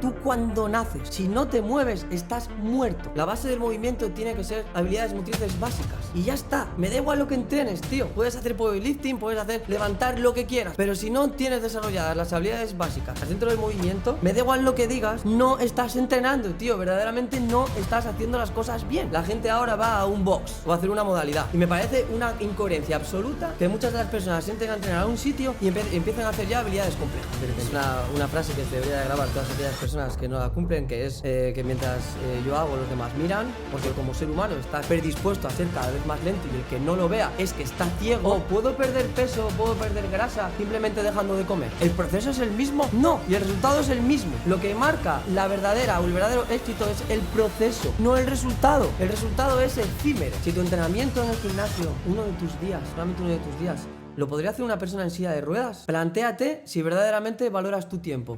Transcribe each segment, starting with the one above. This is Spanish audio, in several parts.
Tú cuando naces, si no te mueves, estás muerto. La base del movimiento tiene que ser habilidades motrices básicas. Y ya está. Me da igual lo que entrenes, tío. Puedes hacer powerlifting, puedes hacer levantar lo que quieras. Pero si no tienes desarrolladas las habilidades básicas dentro del movimiento, me da igual lo que digas, no estás entrenando, tío. Verdaderamente no estás haciendo las cosas bien. La gente ahora va a un box o a hacer una modalidad. Y me parece una incoherencia absoluta que muchas de las personas se entren a entrenar a un sitio y empiezan a hacer ya habilidades complejas. Es una frase que se debería grabar todas aquellas personas que no la cumplen, que es que mientras yo hago, los demás miran, porque como ser humano está predispuesto a ser cada vez más lento y el que no lo vea es que está ciego. ¿Puedo perder peso, puedo perder grasa simplemente dejando de comer? ¿El proceso es el mismo? No, y el resultado es el mismo. Lo que marca la verdadera o el verdadero éxito es el proceso, no el resultado. El resultado es efímero. Si tu entrenamiento en el gimnasio, solamente uno de tus días, lo podría hacer una persona en silla de ruedas, plantéate si verdaderamente valoras tu tiempo.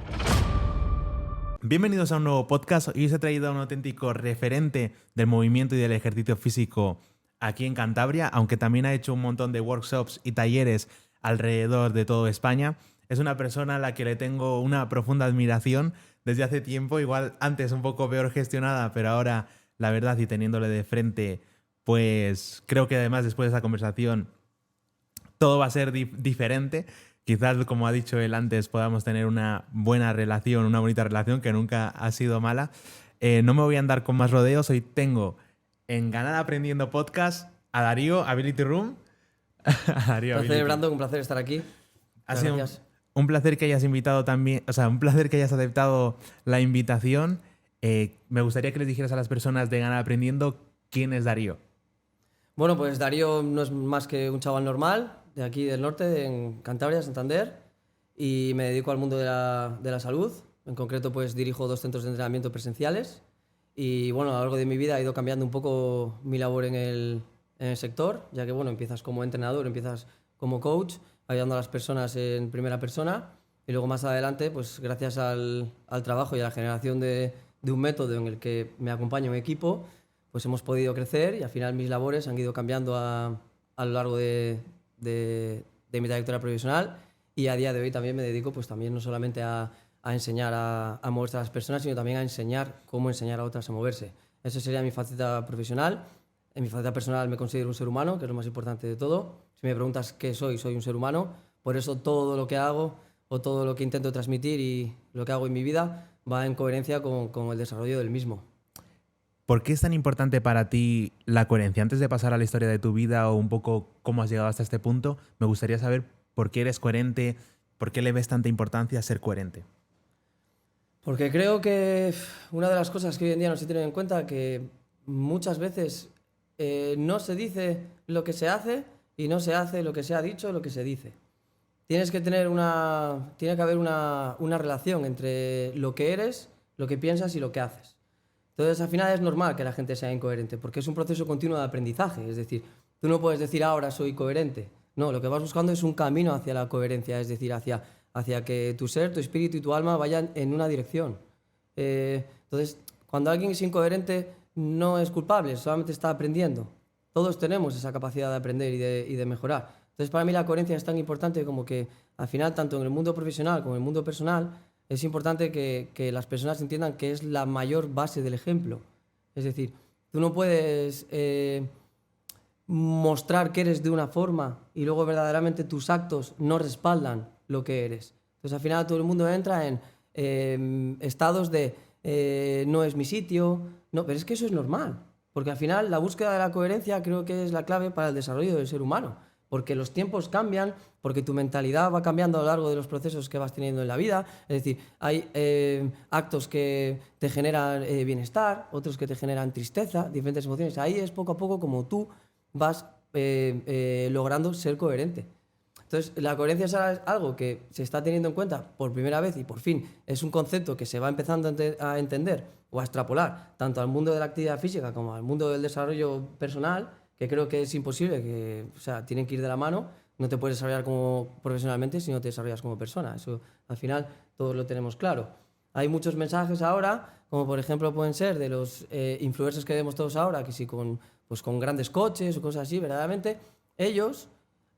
Bienvenidos a un nuevo podcast. Hoy os he traído a un auténtico referente del movimiento y del ejercicio físico aquí en Cantabria, aunque también ha hecho un montón de workshops y talleres alrededor de toda España. Es una persona a la que le tengo una profunda admiración desde hace tiempo, igual antes un poco peor gestionada, pero ahora la verdad y teniéndole de frente, pues creo que además después de esa conversación todo va a ser diferente. Quizás, como ha dicho él antes, podamos tener una buena relación, una bonita relación que nunca ha sido mala. No me voy a andar con más rodeos. Hoy tengo en Ganar Aprendiendo Podcast a Darío Ability Room. Un placer, Brandon, un placer estar aquí. Ha sido un placer que hayas invitado también, o sea, un placer que hayas aceptado la invitación. Me gustaría que les dijeras a las personas de Ganar Aprendiendo quién es Darío. Bueno, pues Darío no es más que un chaval normal de aquí del norte, en Cantabria, Santander, y me dedico al mundo de la salud. En concreto, pues dirijo 2 centros de entrenamiento presenciales y bueno, a lo largo de mi vida he ido cambiando un poco mi labor en el sector, ya que bueno, empiezas como entrenador, empiezas como coach, ayudando a las personas en primera persona y luego más adelante, pues gracias al trabajo y a la generación de un método en el que me acompaña un equipo, pues hemos podido crecer y al final mis labores han ido cambiando a lo largo de mi trayectoria profesional y a día de hoy también me dedico pues también no solamente a enseñar a moverse a las personas, sino también a enseñar cómo enseñar a otras a moverse. Esa sería mi faceta profesional. En mi faceta personal me considero un ser humano, que es lo más importante de todo. Si me preguntas qué soy un ser humano. Por eso todo lo que hago o todo lo que intento transmitir y lo que hago en mi vida va en coherencia con el desarrollo del mismo. ¿Por qué es tan importante para ti la coherencia? Antes de pasar a la historia de tu vida o un poco cómo has llegado hasta este punto, me gustaría saber por qué eres coherente, por qué le ves tanta importancia a ser coherente. Porque creo que una de las cosas que hoy en día no se tienen en cuenta es que muchas veces no se dice lo que se hace y no se hace lo que se ha dicho, lo que se dice. Tiene que haber una relación entre lo que eres, lo que piensas y lo que haces. Entonces, al final es normal que la gente sea incoherente, porque es un proceso continuo de aprendizaje. Es decir, tú no puedes decir ahora soy coherente. No, lo que vas buscando es un camino hacia la coherencia, es decir, hacia que tu ser, tu espíritu y tu alma vayan en una dirección. Entonces, cuando alguien es incoherente, no es culpable, solamente está aprendiendo. Todos tenemos esa capacidad de aprender y de mejorar. Entonces, para mí la coherencia es tan importante como que, al final, tanto en el mundo profesional como en el mundo personal, es importante que las personas entiendan que es la mayor base del ejemplo. Es decir, tú no puedes mostrar que eres de una forma y luego verdaderamente tus actos no respaldan lo que eres. Entonces al final todo el mundo entra en estados de no es mi sitio, no, pero es que eso es normal, porque al final la búsqueda de la coherencia creo que es la clave para el desarrollo del ser humano. Porque los tiempos cambian, porque tu mentalidad va cambiando a lo largo de los procesos que vas teniendo en la vida. Es decir, hay actos que te generan bienestar, otros que te generan tristeza, diferentes emociones. Ahí es poco a poco como tú vas logrando ser coherente. Entonces, la coherencia es algo que se está teniendo en cuenta por primera vez y por fin es un concepto que se va empezando a entender o a extrapolar tanto al mundo de la actividad física como al mundo del desarrollo personal, que creo que es imposible, tienen que ir de la mano. No te puedes desarrollar como profesionalmente si no te desarrollas como persona. Eso al final todos lo tenemos claro. Hay muchos mensajes ahora, como por ejemplo pueden ser de los influencers que vemos todos ahora, que sí con grandes coches o cosas así, verdaderamente ellos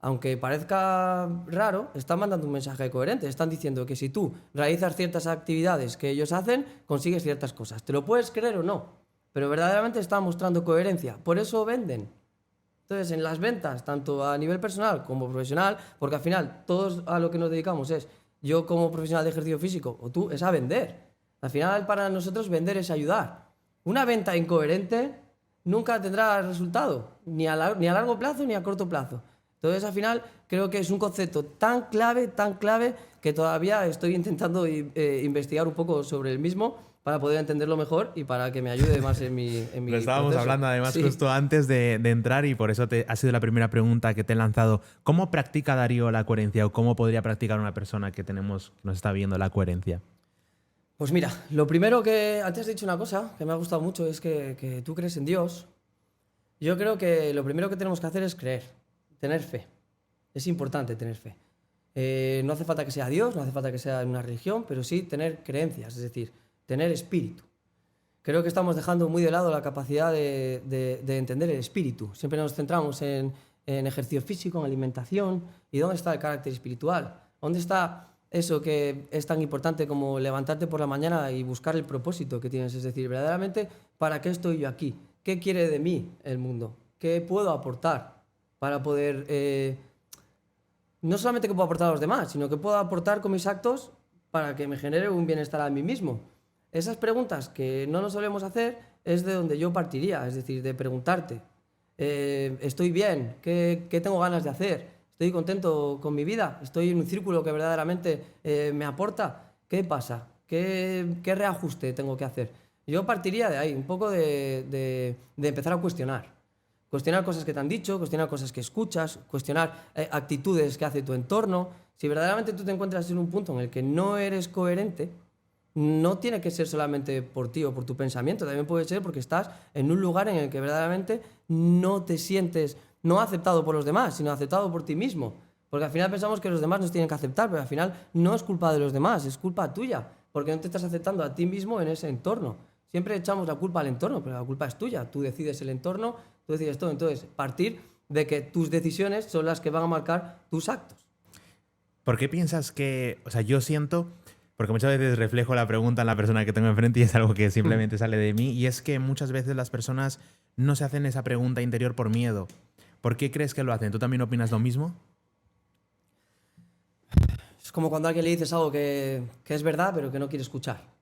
aunque parezca raro, están mandando un mensaje coherente. Están diciendo que si tú realizas ciertas actividades que ellos hacen, consigues ciertas cosas. ¿Te lo puedes creer o no? Pero verdaderamente están mostrando coherencia. Por eso venden. Entonces, en las ventas, tanto a nivel personal como profesional, porque al final todos a lo que nos dedicamos es, yo como profesional de ejercicio físico, o tú, es a vender. Al final, para nosotros, vender es ayudar. Una venta incoherente nunca tendrá resultado, ni a largo plazo ni a corto plazo. Entonces, al final, creo que es un concepto tan clave, que todavía estoy intentando investigar un poco sobre el mismo para poder entenderlo mejor y para que me ayude más en mi Lo estábamos proceso. hablando además Sí. justo antes de entrar y por eso ha sido la primera pregunta que te he lanzado. ¿Cómo practica Darío la coherencia o cómo podría practicar una persona que nos está viendo la coherencia? Pues mira, lo primero que... Antes has dicho una cosa que me ha gustado mucho, es que tú crees en Dios. Yo creo que lo primero que tenemos que hacer es creer, tener fe. Es importante tener fe. No hace falta que sea Dios, no hace falta que sea una religión, pero sí tener creencias, es decir, tener espíritu. Creo que estamos dejando muy de lado la capacidad de entender el espíritu. Siempre nos centramos en ejercicio físico, en alimentación. ¿Y dónde está el carácter espiritual? ¿Dónde está eso que es tan importante como levantarte por la mañana y buscar el propósito que tienes? Es decir, verdaderamente, ¿para qué estoy yo aquí? ¿Qué quiere de mí el mundo? ¿Qué puedo aportar para poder... no solamente que puedo aportar a los demás, sino que puedo aportar con mis actos para que me genere un bienestar a mí mismo? Esas preguntas que no nos solemos hacer es de donde yo partiría, es decir, de preguntarte, ¿estoy bien? ¿Qué tengo ganas de hacer? ¿Estoy contento con mi vida? ¿Estoy en un círculo que verdaderamente me aporta? ¿Qué pasa? ¿Qué reajuste tengo que hacer? Yo partiría de ahí, un poco de empezar a cuestionar. Cuestionar cosas que te han dicho, cuestionar cosas que escuchas, cuestionar actitudes que hace tu entorno. Si verdaderamente tú te encuentras en un punto en el que no eres coherente, no tiene que ser solamente por ti o por tu pensamiento, también puede ser porque estás en un lugar en el que verdaderamente no te sientes, no aceptado por los demás, sino aceptado por ti mismo. Porque al final pensamos que los demás nos tienen que aceptar, pero al final no es culpa de los demás, es culpa tuya, porque no te estás aceptando a ti mismo en ese entorno. Siempre echamos la culpa al entorno, pero la culpa es tuya. Tú decides el entorno, tú decides todo. Entonces, partir de que tus decisiones son las que van a marcar tus actos. ¿Por qué piensas que, o sea, yo siento, porque muchas veces reflejo la pregunta en la persona que tengo enfrente y es algo que simplemente sale de mí, y es que muchas veces las personas no se hacen esa pregunta interior por miedo. ¿Por qué crees que lo hacen? ¿Tú también opinas lo mismo? Es como cuando a alguien le dices algo que es verdad, pero que no quiere escuchar.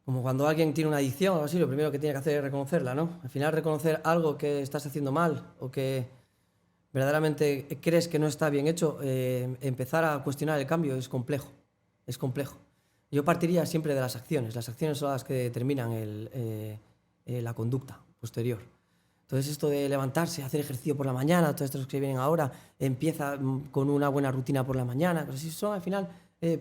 Como cuando alguien tiene una adicción o algo así, lo primero que tiene que hacer es reconocerla, ¿no? Al final, reconocer algo que estás haciendo mal o que verdaderamente crees que no está bien hecho, empezar a cuestionar el cambio es complejo. Es complejo. Yo partiría siempre de las acciones. Las acciones son las que determinan la conducta posterior. Entonces, esto de levantarse, hacer ejercicio por la mañana, todos estos que vienen ahora, empieza con una buena rutina por la mañana, cosas así, son al final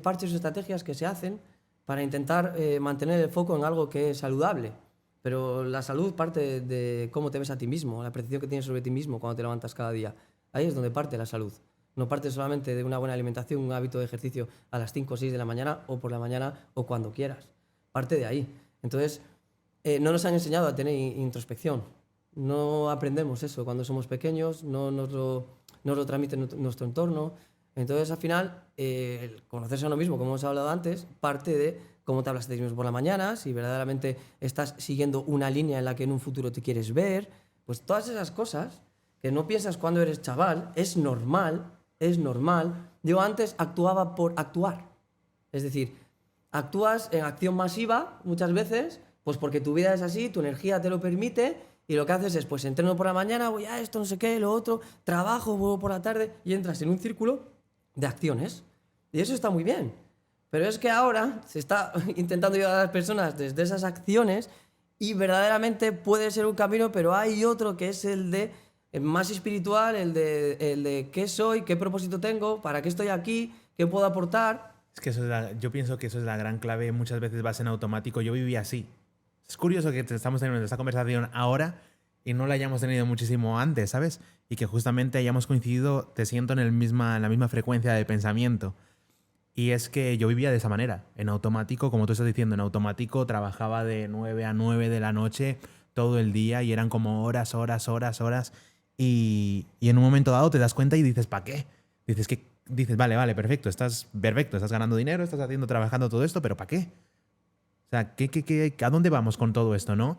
parches o estrategias que se hacen para intentar mantener el foco en algo que es saludable. Pero la salud parte de cómo te ves a ti mismo, la percepción que tienes sobre ti mismo cuando te levantas cada día. Ahí es donde parte la salud. No parte solamente de una buena alimentación, un hábito de ejercicio a las 5 o 6 de la mañana o por la mañana o cuando quieras. Parte de ahí. Entonces, no nos han enseñado a tener introspección. No aprendemos eso cuando somos pequeños, no nos lo transmite nuestro entorno. Entonces, al final, conocerse a uno mismo, como hemos hablado antes, parte de cómo te hablas de ti mismo por la mañana, si verdaderamente estás siguiendo una línea en la que en un futuro te quieres ver, pues todas esas cosas que no piensas cuando eres chaval, es normal. Yo antes actuaba por actuar. Es decir, actúas en acción masiva muchas veces, pues porque tu vida es así, tu energía te lo permite, y lo que haces es, pues entreno por la mañana, voy a esto, no sé qué, lo otro, trabajo, vuelvo por la tarde, y entras en un círculo de acciones. Y eso está muy bien. Pero es que ahora se está intentando llevar a las personas desde esas acciones y verdaderamente puede ser un camino, pero hay otro que es el de más espiritual, el de qué soy, qué propósito tengo, para qué estoy aquí, qué puedo aportar. Es que yo pienso que eso es la gran clave. Muchas veces vas en automático. Yo vivía así. Es curioso que estamos teniendo esta conversación ahora y no la hayamos tenido muchísimo antes, ¿sabes? Y que justamente hayamos coincidido, te siento en la misma frecuencia de pensamiento. Y es que yo vivía de esa manera, en automático, como tú estás diciendo, en automático trabajaba de 9 a 9 de la noche todo el día y eran como horas. y en un momento dado te das cuenta y dices, ¿para qué? Dices, vale, perfecto, estás ganando dinero, estás trabajando todo esto, pero ¿para qué? O sea, ¿a dónde vamos con todo esto, no?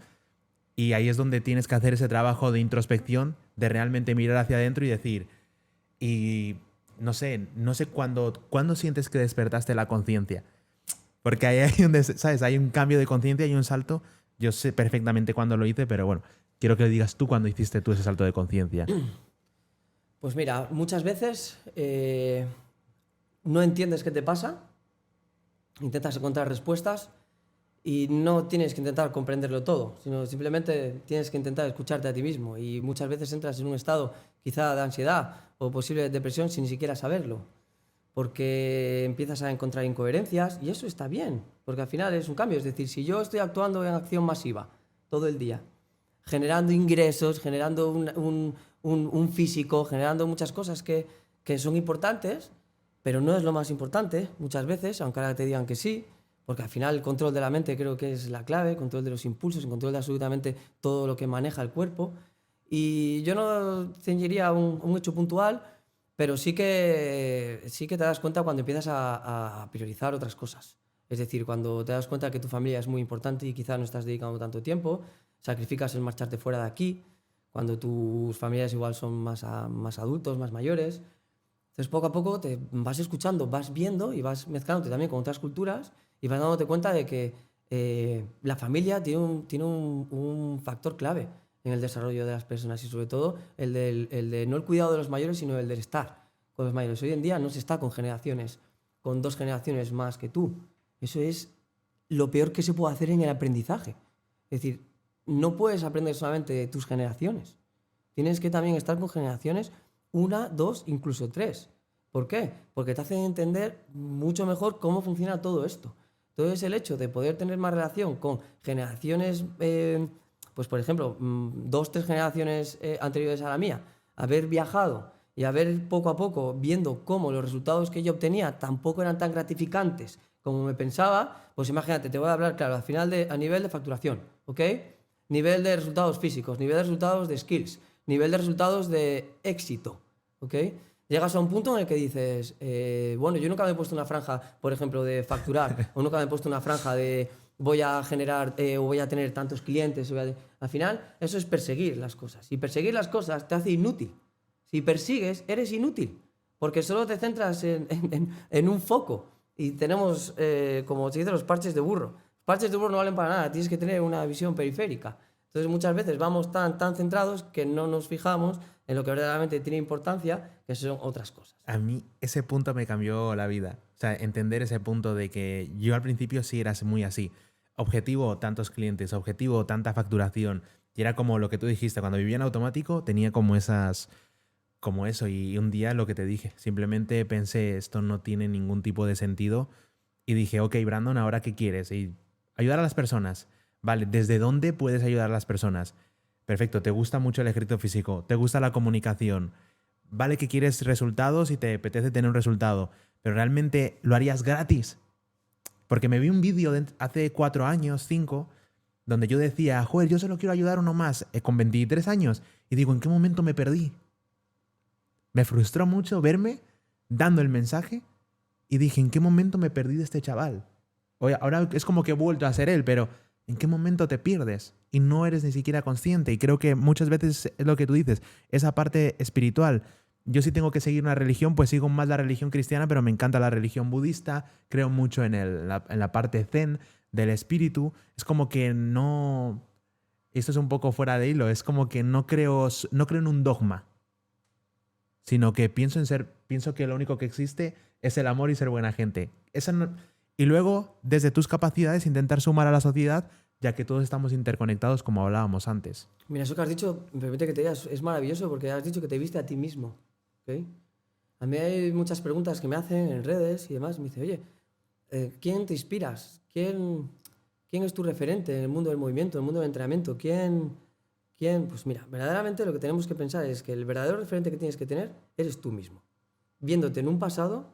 Y ahí es donde tienes que hacer ese trabajo de introspección, de realmente mirar hacia adentro y decir, y no sé ¿cuándo sientes que despertaste la conciencia? Porque ahí hay donde, ¿sabes? Hay un cambio de conciencia y un salto. Yo sé perfectamente cuándo lo hice, pero bueno, quiero que digas tú cuándo hiciste tú ese salto de conciencia. Pues mira, muchas veces no entiendes qué te pasa, intentas encontrar respuestas y no tienes que intentar comprenderlo todo, sino simplemente tienes que intentar escucharte a ti mismo, y muchas veces entras en un estado quizá de ansiedad o posible depresión sin ni siquiera saberlo, porque empiezas a encontrar incoherencias, y eso está bien, porque al final es un cambio. Es decir, si yo estoy actuando en acción masiva todo el día, generando ingresos, generando un físico, generando muchas cosas que son importantes, pero no es lo más importante muchas veces, aunque ahora te digan que sí, porque al final el control de la mente creo que es la clave, el control de los impulsos, el control de absolutamente todo lo que maneja el cuerpo. Y yo no ceñiría un hecho puntual, pero sí que te das cuenta cuando empiezas a priorizar otras cosas. Es decir, cuando te das cuenta que tu familia es muy importante y quizá no estás dedicando tanto tiempo, sacrificas el marcharte fuera de aquí, cuando tus familiares igual son más adultos, más mayores. Entonces, poco a poco te vas escuchando, vas viendo y vas mezclándote también con otras culturas y vas dándote cuenta de que la familia tiene un factor clave en el desarrollo de las personas, y sobre todo el de no el cuidado de los mayores, sino el del estar con los mayores. Hoy en día no se está con generaciones, con 2 generaciones más que tú. Eso es lo peor que se puede hacer en el aprendizaje. Es decir, no puedes aprender solamente de tus generaciones. Tienes que también estar con generaciones 1, 2, incluso 3. ¿Por qué? Porque te hacen entender mucho mejor cómo funciona todo esto. Entonces, el hecho de poder tener más relación con generaciones, pues por ejemplo, 2, 3 generaciones anteriores a la mía, haber viajado y haber poco a poco viendo cómo los resultados que yo obtenía tampoco eran tan gratificantes como me pensaba, pues imagínate, te voy a hablar, claro, al final a nivel de facturación, ¿ok? Nivel de resultados físicos, nivel de resultados de skills, nivel de resultados de éxito, ¿ok? Llegas a un punto en el que dices, bueno, yo nunca me he puesto una franja, por ejemplo, de facturar, o nunca me he puesto una franja de voy a generar o voy a tener tantos clientes. Al final, eso es perseguir las cosas. Y perseguir las cosas te hace inútil. Si persigues, eres inútil, porque solo te centras en un foco. Y tenemos, como se dice, los parches de burro. Los parches de burro no valen para nada, tienes que tener una visión periférica. Entonces muchas veces vamos tan centrados que no nos fijamos en lo que verdaderamente tiene importancia, que son otras cosas. A mí ese punto me cambió la vida. O sea, entender ese punto de que yo al principio sí era muy así. Objetivo, tantos clientes, objetivo, tanta facturación. Y era como lo que tú dijiste, cuando vivía en automático tenía como eso. Y un día lo que te dije, simplemente pensé, esto no tiene ningún tipo de sentido. Y dije, ok, Brandon, ¿ahora qué quieres? Y ayudar a las personas. Vale, ¿desde dónde puedes ayudar a las personas? Perfecto, te gusta mucho el ejercicio físico, te gusta la comunicación. Vale que quieres resultados y te apetece tener un resultado, pero ¿realmente lo harías gratis? Porque me vi un vídeo hace 4 años, 5, donde yo decía, joder, yo solo quiero ayudar a uno más, con 23 años. Y digo, ¿en qué momento me perdí? Me frustró mucho verme dando el mensaje y dije, ¿en qué momento me perdí de este chaval? Oye, ahora es como que he vuelto a ser él, pero ¿en qué momento te pierdes? Y no eres ni siquiera consciente. Y creo que muchas veces es lo que tú dices, esa parte espiritual. Yo si tengo que seguir una religión, pues sigo más la religión cristiana, pero me encanta la religión budista. Creo mucho en la parte zen del espíritu. Es como que no... Esto es un poco fuera de hilo. Es como que no creo en un dogma, sino que pienso que lo único que existe es el amor y ser buena gente. Y luego, desde tus capacidades, intentar sumar a la sociedad, ya que todos estamos interconectados, como hablábamos antes. Mira, eso que has dicho, me permite que te digas, es maravilloso, porque has dicho que te viste a ti mismo, ¿ok? A mí hay muchas preguntas que me hacen en redes y demás. Me dice, oye, ¿quién te inspiras? ¿Quién es tu referente en el mundo del movimiento, en el mundo del entrenamiento? ¿Quién? Pues mira, verdaderamente lo que tenemos que pensar es que el verdadero referente que tienes que tener eres tú mismo. Viéndote en un pasado,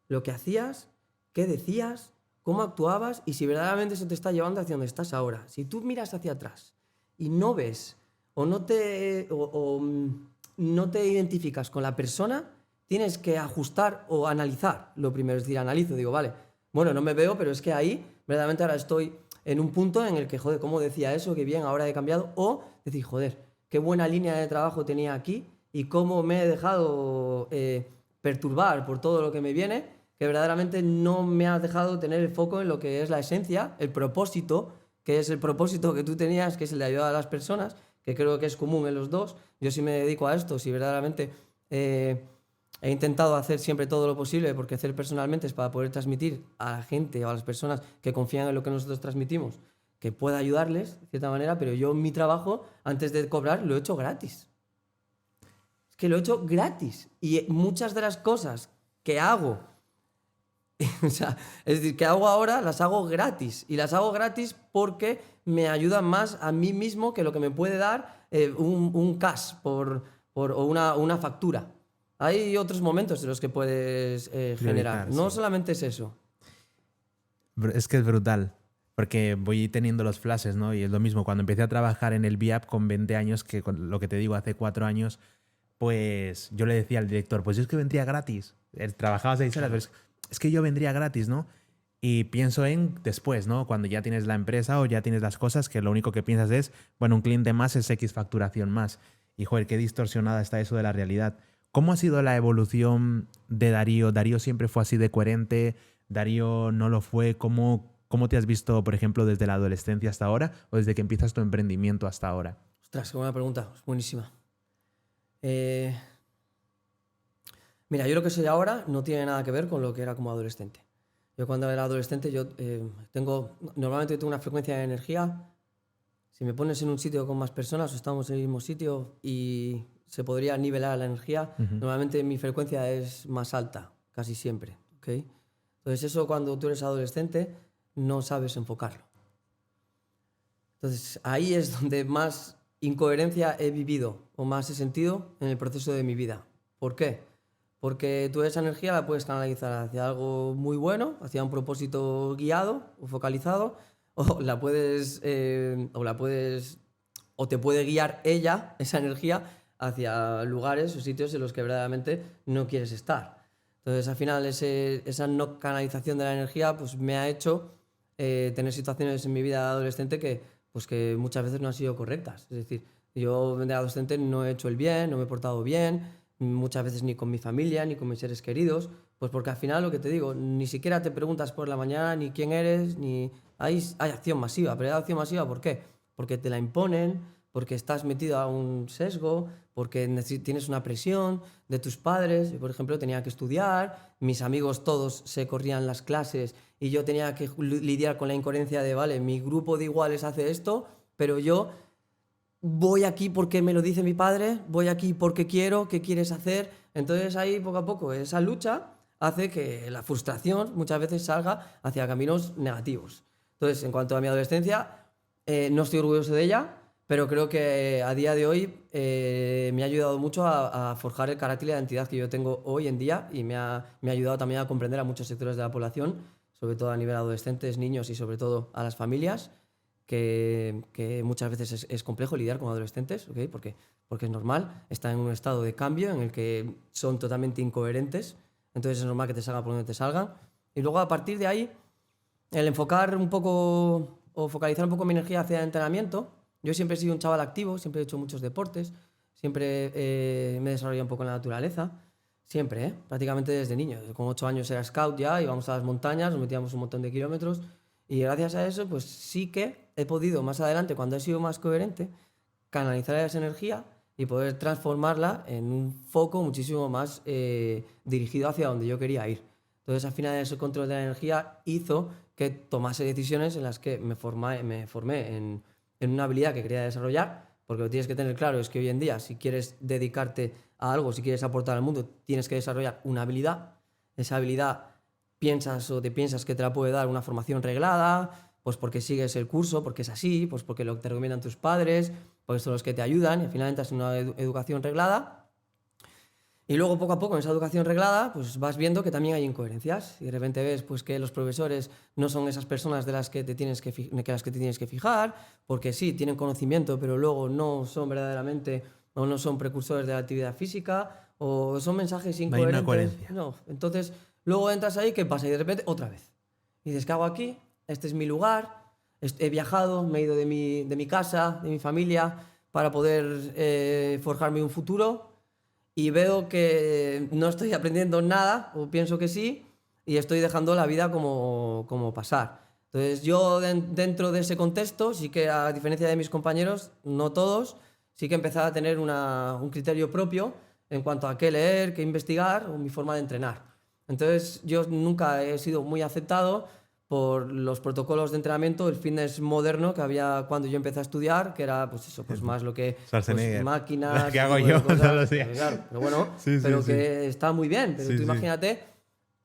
lo que hacías, qué decías, cómo actuabas y si verdaderamente eso te está llevando hacia donde estás ahora. Si tú miras hacia atrás y no ves o no te no te identificas con la persona, tienes que ajustar o analizar. Lo primero es decir, analizo, digo, vale, bueno, no me veo, pero es que ahí verdaderamente ahora estoy en un punto en el que, joder, ¿cómo decía eso? Qué bien, ahora he cambiado. O decir, joder, qué buena línea de trabajo tenía aquí y cómo me he dejado perturbar por todo lo que me viene, que verdaderamente no me ha dejado tener el foco en lo que es la esencia, el propósito, que es el propósito que tú tenías, que es el de ayudar a las personas, que creo que es común en los dos. Yo sí me dedico a esto, si verdaderamente he intentado hacer siempre todo lo posible, porque hacer personalmente es para poder transmitir a la gente o a las personas que confían en lo que nosotros transmitimos, que pueda ayudarles de cierta manera, pero yo mi trabajo, antes de cobrar, lo he hecho gratis. Es que lo he hecho gratis. Y muchas de las cosas que hago, o sea, es decir, que hago ahora, las hago gratis. Y las hago gratis porque me ayudan más a mí mismo que lo que me puede dar un cash o una factura. Hay otros momentos en los que puedes generar. No sí. solamente es eso. Es que es brutal. Porque voy teniendo los flashes, ¿no? Y es lo mismo. Cuando empecé a trabajar en el BIAP con 20 años, que con lo que te digo, hace 4 años, pues yo le decía al director, pues yo es que vendría gratis. Trabajaba 6 horas, pero es que yo vendría gratis, ¿no? Y pienso en después, ¿no? Cuando ya tienes la empresa o ya tienes las cosas, que lo único que piensas es, bueno, un cliente más es X facturación más. Y joder, qué distorsionada está eso de la realidad. ¿Cómo ha sido la evolución de Darío? ¿Darío siempre fue así de coherente? ¿Darío no lo fue? ¿Cómo te has visto, por ejemplo, desde la adolescencia hasta ahora o desde que empiezas tu emprendimiento hasta ahora? Ostras, qué buena pregunta. Es buenísima. Mira, yo lo que soy ahora no tiene nada que ver con lo que era como adolescente. Yo cuando era adolescente, normalmente tengo una frecuencia de energía. Si me pones en un sitio con más personas o estamos en el mismo sitio y se podría nivelar la energía, normalmente mi frecuencia es más alta, casi siempre. ¿Okay? Entonces eso cuando tú eres adolescente no sabes enfocarlo. Entonces ahí es donde más incoherencia he vivido o más he sentido en el proceso de mi vida. ¿Por qué? Porque tú esa energía la puedes canalizar hacia algo muy bueno, hacia un propósito guiado o focalizado, o te puede guiar ella, esa energía, hacia lugares o sitios en los que verdaderamente no quieres estar. Entonces, al final, esa no canalización de la energía pues, me ha hecho tener situaciones en mi vida adolescente que muchas veces no han sido correctas. Es decir, yo de adolescente no he hecho el bien, no me he portado bien, muchas veces ni con mi familia, ni con mis seres queridos, pues porque al final lo que te digo, ni siquiera te preguntas por la mañana ni quién eres, ni hay acción masiva. Pero hay acción masiva, ¿por qué? Porque te la imponen, porque estás metido a un sesgo, porque tienes una presión de tus padres. Yo, por ejemplo, tenía que estudiar, mis amigos todos se corrían las clases y yo tenía que lidiar con la incoherencia de, vale, mi grupo de iguales hace esto, pero yo voy aquí porque me lo dice mi padre, voy aquí porque quiero, ¿qué quieres hacer? Entonces ahí poco a poco esa lucha hace que la frustración muchas veces salga hacia caminos negativos. Entonces, en cuanto a mi adolescencia, no estoy orgulloso de ella, pero creo que a día de hoy me ha ayudado mucho a forjar el carácter y la identidad que yo tengo hoy en día y me ha ayudado también a comprender a muchos sectores de la población, sobre todo a nivel de adolescentes, niños y sobre todo a las familias, que muchas veces es complejo lidiar con adolescentes, ¿okay? Porque es normal, están en un estado de cambio en el que son totalmente incoherentes, entonces es normal que te salgan por donde te salgan. Y luego a partir de ahí, el enfocar un poco o focalizar un poco mi energía hacia el entrenamiento. Yo siempre he sido un chaval activo, siempre he hecho muchos deportes, siempre me he desarrollado un poco en la naturaleza, siempre, prácticamente desde niño. Con 8 años era scout ya, íbamos a las montañas, nos metíamos un montón de kilómetros y gracias a eso pues sí que he podido más adelante, cuando he sido más coherente, canalizar esa energía y poder transformarla en un foco muchísimo más dirigido hacia donde yo quería ir. Entonces al final ese control de la energía hizo que tomase decisiones en las que me formé en una habilidad que quería desarrollar, porque lo tienes que tener claro es que hoy en día si quieres dedicarte a algo, si quieres aportar al mundo, tienes que desarrollar una habilidad. Esa habilidad piensas que te la puede dar una formación reglada, pues porque sigues el curso, porque es así, pues porque te recomiendan tus padres, porque son los que te ayudan y al final entras en una educación reglada. Y luego poco a poco en esa educación reglada pues vas viendo que también hay incoherencias y de repente ves pues, que los profesores no son esas personas de las que te tienes que fijar, porque sí, tienen conocimiento, pero luego no son verdaderamente o no son precursores de la actividad física, o son mensajes No hay incoherentes. una coherencia. No, entonces luego entras ahí, ¿qué pasa? Y de repente otra vez. Y dices, ¿qué hago aquí? Este es mi lugar, he viajado, me he ido de mi casa, de mi familia, para poder forjarme un futuro, y veo que no estoy aprendiendo nada, o pienso que sí, y estoy dejando la vida como pasar. Entonces yo dentro de ese contexto, sí que a diferencia de mis compañeros, no todos, sí que empecé a tener un criterio propio en cuanto a qué leer, qué investigar o mi forma de entrenar. Entonces yo nunca he sido muy aceptado por los protocolos de entrenamiento, el fitness moderno que había cuando yo empecé a estudiar, que era pues eso, pues más lo que Schwarzenegger. máquinas, ¿Qué ese hago tipo de yo cosas. todos los días? Claro, pero bueno, Sí, sí, pero sí. que está muy bien. Pero Sí, tú sí. imagínate,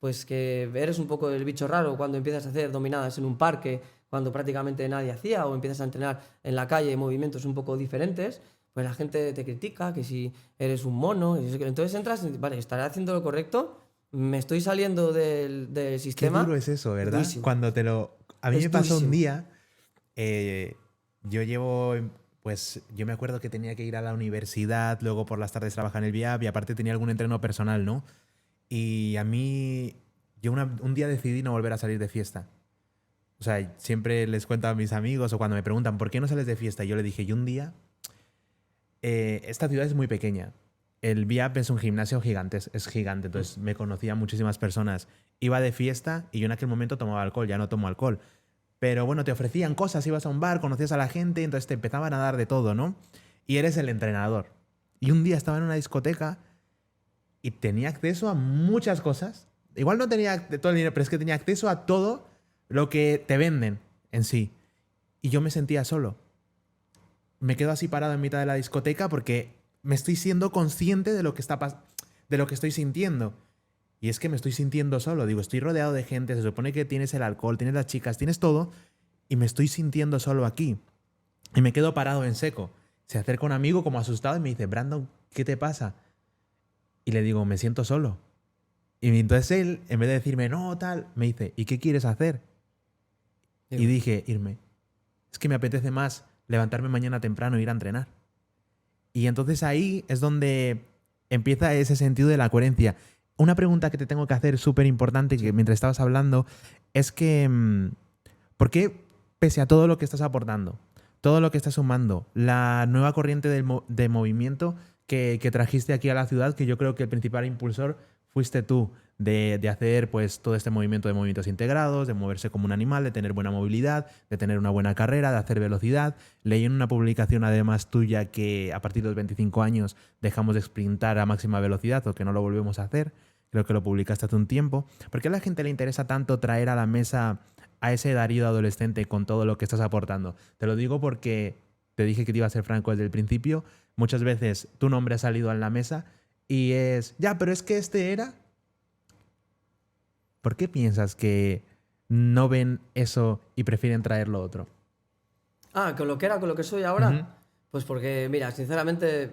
pues que eres un poco el bicho raro cuando empiezas a hacer dominadas en un parque, cuando prácticamente nadie hacía, o empiezas a entrenar en la calle movimientos un poco diferentes, pues la gente te critica, que si eres un mono, y entonces entras, vale, ¿estaré haciendo lo correcto? ¿Me estoy saliendo del Qué sistema? duro es eso, ¿verdad? Durísimo. Cuando te lo... A mí Es me pasó un durísimo. día, yo llevo, pues yo me acuerdo que tenía que ir a la universidad, luego por las tardes trabajar en el VIAP y aparte tenía algún entreno personal, ¿no? Y a mí, yo un día decidí no volver a salir de fiesta. O sea, siempre les cuento a mis amigos o cuando me preguntan, ¿por qué no sales de fiesta? Yo le dije, yo un día, esta ciudad es muy pequeña. El VIAP es un gimnasio gigante, es gigante, entonces me conocían muchísimas personas. Iba de fiesta y yo en aquel momento tomaba alcohol, ya no tomo alcohol. Pero bueno, te ofrecían cosas, ibas a un bar, conocías a la gente, entonces te empezaban a dar de todo, ¿no? Y eres el entrenador. Y un día estaba en una discoteca y tenía acceso a muchas cosas. Igual no tenía de todo el dinero, pero es que tenía acceso a todo lo que te venden en sí. Y yo me sentía solo. Me quedo así parado en mitad de la discoteca porque me estoy siendo consciente de lo que de lo que estoy sintiendo. Y es que me estoy sintiendo solo. Digo, estoy rodeado de gente, se supone que tienes el alcohol, tienes las chicas, tienes todo, y me estoy sintiendo solo aquí. Y me quedo parado en seco. Se acerca un amigo como asustado y me dice, Brandon, ¿qué te pasa? Y le digo, me siento solo. Y entonces él, en vez de decirme, no, tal, me dice, ¿y qué quieres hacer? Y dije, irme. Es que me apetece más levantarme mañana temprano e ir a entrenar. Y entonces ahí es donde empieza ese sentido de la coherencia. Una pregunta que te tengo que hacer súper importante, que mientras estabas hablando, es que ¿por qué, pese a todo lo que estás aportando, todo lo que estás sumando, la nueva corriente de movimiento que trajiste aquí a la ciudad, que yo creo que el principal impulsor fuiste tú, de hacer pues todo este movimiento de movimientos integrados, de moverse como un animal, de tener buena movilidad, de tener una buena carrera, de hacer velocidad? Leí en una publicación además tuya que a partir de los 25 años dejamos de sprintar a máxima velocidad o que no lo volvemos a hacer. Creo que lo publicaste hace un tiempo. ¿Por qué a la gente le interesa tanto traer a la mesa a ese Darío adolescente con todo lo que estás aportando? Te lo digo porque te dije que te iba a ser franco desde el principio. Muchas veces tu nombre ha salido en la mesa y es, ya, pero es que este era... ¿Por qué piensas que no ven eso y prefieren traer lo otro? Ah, con lo que era, con lo que soy ahora. Ujú. Pues porque, mira, sinceramente,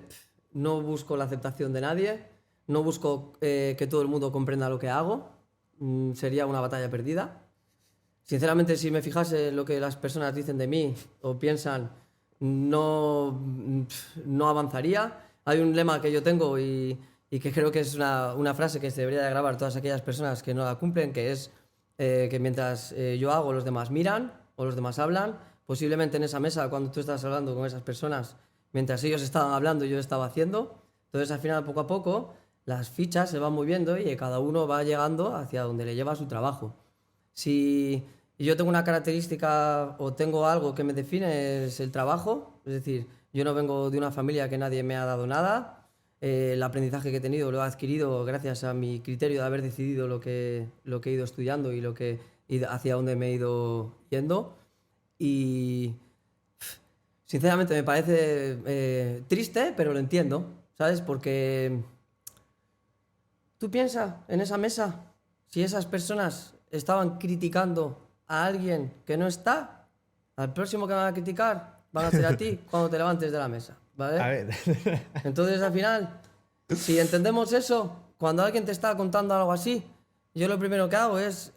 no busco la aceptación de nadie, no busco que todo el mundo comprenda lo que hago. Sería una batalla perdida. Sinceramente, si me fijase en lo que las personas dicen de mí o piensan, no avanzaría. Hay un lema que yo tengo y que creo que es una frase que se debería de grabar todas aquellas personas que no la cumplen, que es que mientras yo hago, los demás miran o los demás hablan. Posiblemente en esa mesa, cuando tú estás hablando con esas personas, mientras ellos estaban hablando, yo estaba haciendo. Entonces, al final, poco a poco, las fichas se van moviendo y cada uno va llegando hacia donde le lleva su trabajo. Si yo tengo una característica o tengo algo que me define, es el trabajo. Es decir, yo no vengo de una familia que nadie me ha dado nada. El aprendizaje que he tenido lo he adquirido gracias a mi criterio de haber decidido lo que he ido estudiando y hacia dónde me he ido yendo. Y sinceramente me parece triste, pero lo entiendo, ¿sabes? Porque tú piensas en esa mesa, si esas personas estaban criticando a alguien que no está, al próximo que van a criticar van a hacer a ti cuando te levantes de la mesa, ¿vale? A ver. Entonces, al final, si entendemos eso, cuando alguien te está contando algo así, yo lo primero que hago es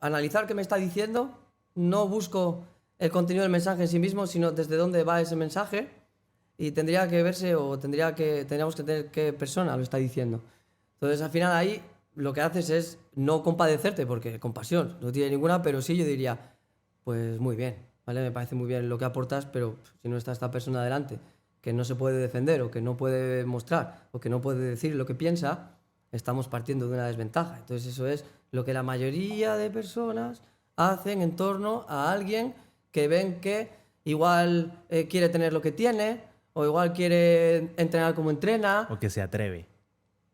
analizar qué me está diciendo. No busco el contenido del mensaje en sí mismo, sino desde dónde va ese mensaje. y tendría que verse o tendríamos que tener qué persona lo está diciendo. Entonces, al final ahí lo que haces es no compadecerte, porque compasión no tiene ninguna, pero sí yo diría, pues muy bien, ¿vale? Me parece muy bien lo que aportas, pero si no está esta persona delante, que no se puede defender o que no puede mostrar o que no puede decir lo que piensa, estamos partiendo de una desventaja. Entonces eso es lo que la mayoría de personas hacen en torno a alguien que ven que igual quiere tener lo que tiene o igual quiere entrenar como entrena. O que se atreve.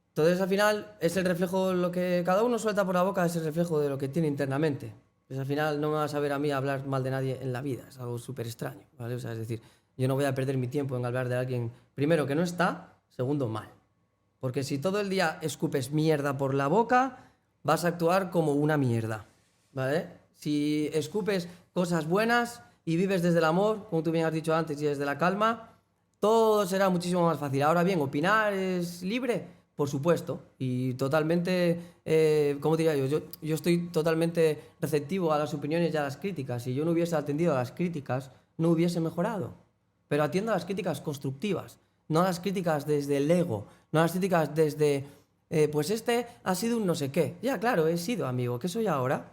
Entonces al final es el reflejo, lo que cada uno suelta por la boca es el reflejo de lo que tiene internamente. Pues al final no me vas a ver a mí hablar mal de nadie en la vida, es algo súper extraño, ¿vale? O sea, es decir, yo no voy a perder mi tiempo en hablar de alguien, primero, que no está, segundo, mal. Porque si todo el día escupes mierda por la boca, vas a actuar como una mierda, ¿vale? Si escupes cosas buenas y vives desde el amor, como tú bien has dicho antes, y desde la calma, todo será muchísimo más fácil. Ahora bien, opinar es libre, por supuesto, y totalmente, ¿cómo diría yo? Yo estoy totalmente receptivo a las opiniones y a las críticas. Si yo no hubiese atendido a las críticas, no hubiese mejorado. Pero atiendo a las críticas constructivas, no a las críticas desde el ego, no a las críticas desde, pues este ha sido un no sé qué. Ya, claro, he sido, amigo. ¿Qué soy ahora?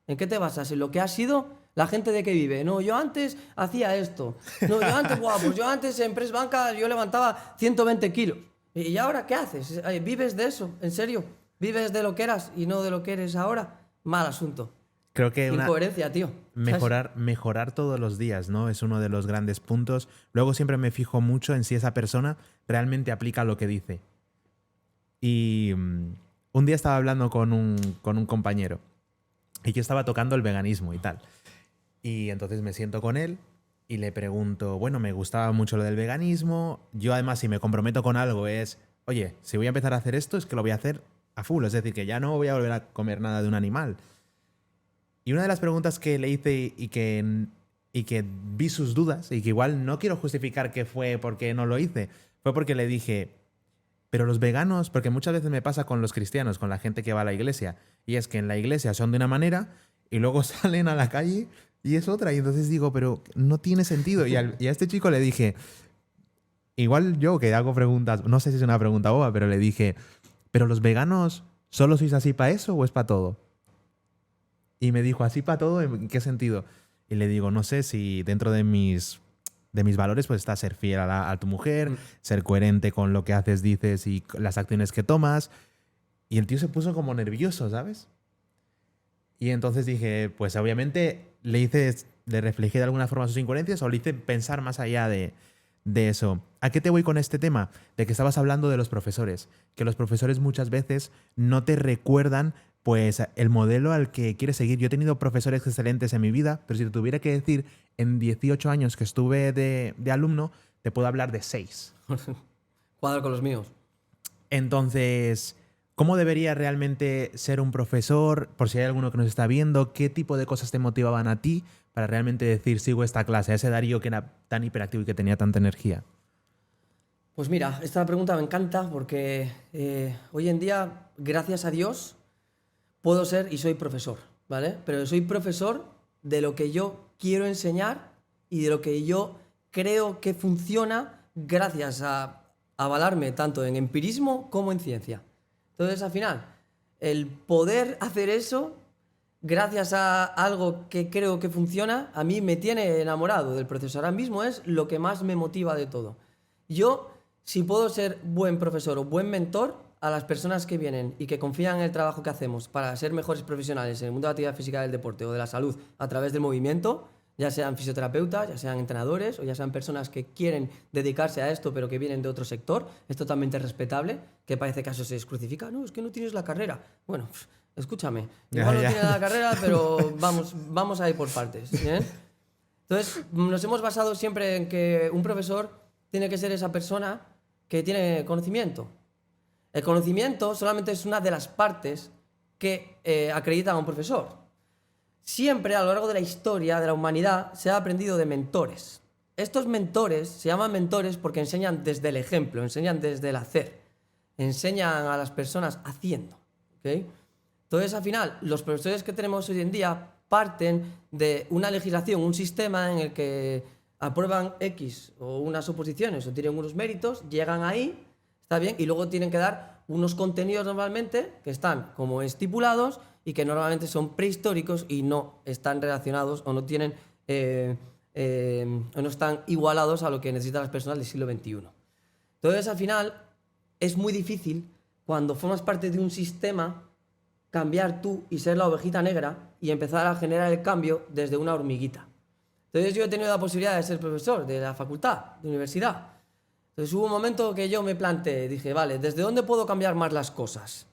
¿En qué te basas? ¿En lo que ha sido? ¿La gente de qué vive? No, yo antes hacía esto. No, yo antes, pues yo antes en Press Banca yo levantaba 120 kilos. ¿Y ahora qué haces? ¿Vives de eso? ¿En serio? ¿Vives de lo que eras y no de lo que eres ahora? Mal asunto. Creo que Incoherencia, tío. mejorar todos los días, ¿no? Es uno de los grandes puntos. Luego siempre me fijo mucho en si esa persona realmente aplica lo que dice. Y un día estaba hablando con un compañero y yo estaba tocando el veganismo y tal. Y entonces me siento con él y le pregunto, bueno, me gustaba mucho lo del veganismo. Yo además, si me comprometo con algo es, oye, si voy a empezar a hacer esto es que lo voy a hacer a full. Es decir, que ya no voy a volver a comer nada de un animal. Y una de las preguntas que le hice y que vi sus dudas, y que igual no quiero justificar que fue porque no lo hice, fue porque le dije, pero los veganos, porque muchas veces me pasa con los cristianos, con la gente que va a la iglesia, y es que en la iglesia son de una manera y luego salen a la calle y es otra. Y entonces digo, pero no tiene sentido. Y a este chico le dije, igual yo que hago preguntas, no sé si es una pregunta boba, pero le dije, ¿pero los veganos solo sois así para eso o es para todo? Y me dijo, ¿así para todo? ¿En qué sentido? Y le digo, no sé si dentro de mis valores pues está ser fiel a tu mujer, ser coherente con lo que haces, dices y las acciones que tomas. Y el tío se puso como nervioso, ¿sabes? Y entonces dije, pues obviamente le reflejé de alguna forma sus incoherencias o le hice pensar más allá de eso. ¿A qué te voy con este tema? De que estabas hablando de los profesores. Que los profesores muchas veces no te recuerdan pues el modelo al que quieres seguir. Yo he tenido profesores excelentes en mi vida, pero si te tuviera que decir en 18 años que estuve de alumno, te puedo hablar de 6. Cuadro con los míos. Entonces, ¿cómo debería realmente ser un profesor? Por si hay alguno que nos está viendo, ¿qué tipo de cosas te motivaban a ti para realmente decir, sigo esta clase? A ese Darío que era tan hiperactivo y que tenía tanta energía. Pues mira, esta pregunta me encanta porque hoy en día, gracias a Dios, puedo ser y soy profesor, ¿vale? Pero soy profesor de lo que yo quiero enseñar y de lo que yo creo que funciona gracias a avalarme tanto en empirismo como en ciencia. Entonces, al final, el poder hacer eso gracias a algo que creo que funciona, a mí me tiene enamorado del proceso. Ahora mismo es lo que más me motiva de todo. Yo, si puedo ser buen profesor o buen mentor a las personas que vienen y que confían en el trabajo que hacemos para ser mejores profesionales en el mundo de la actividad física, del deporte o de la salud a través del movimiento, ya sean fisioterapeutas, ya sean entrenadores o ya sean personas que quieren dedicarse a esto pero que vienen de otro sector, es totalmente respetable, que parece que eso se crucifica. No, es que no tienes la carrera. Bueno, escúchame, igual no tienes la carrera, pero vamos a ir por partes, ¿bien? Entonces, nos hemos basado siempre en que un profesor tiene que ser esa persona que tiene conocimiento. El conocimiento solamente es una de las partes que acreditan a un profesor. Siempre a lo largo de la historia de la humanidad se ha aprendido de mentores. Estos mentores se llaman mentores porque enseñan desde el ejemplo, enseñan desde el hacer, enseñan a las personas haciendo, ¿ok? Entonces, al final, los profesores que tenemos hoy en día parten de una legislación, un sistema en el que aprueban X o unas oposiciones o tienen unos méritos, llegan ahí, está bien, y luego tienen que dar unos contenidos normalmente que están como estipulados y que normalmente son prehistóricos y no están relacionados o no tienen o no están igualados a lo que necesitan las personas del siglo XXI. Entonces, al final, es muy difícil cuando formas parte de un sistema cambiar tú y ser la ovejita negra y empezar a generar el cambio desde una hormiguita. Entonces yo he tenido la posibilidad de ser profesor de la facultad, de universidad. Entonces hubo un momento que yo me planteé, dije, vale, ¿desde dónde puedo cambiar más las cosas?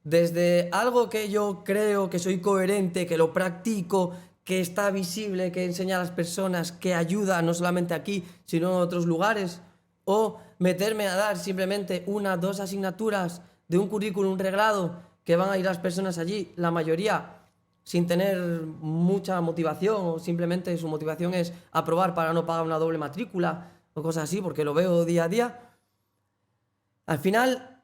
Desde algo que yo creo, que soy coherente, que lo practico, que está visible, que enseña a las personas, que ayuda no solamente aquí, sino en otros lugares, o meterme a dar simplemente 1 o 2 asignaturas de un currículum reglado que van a ir las personas allí, la mayoría sin tener mucha motivación o simplemente su motivación es aprobar para no pagar una doble matrícula o cosas así, porque lo veo día a día. Al final,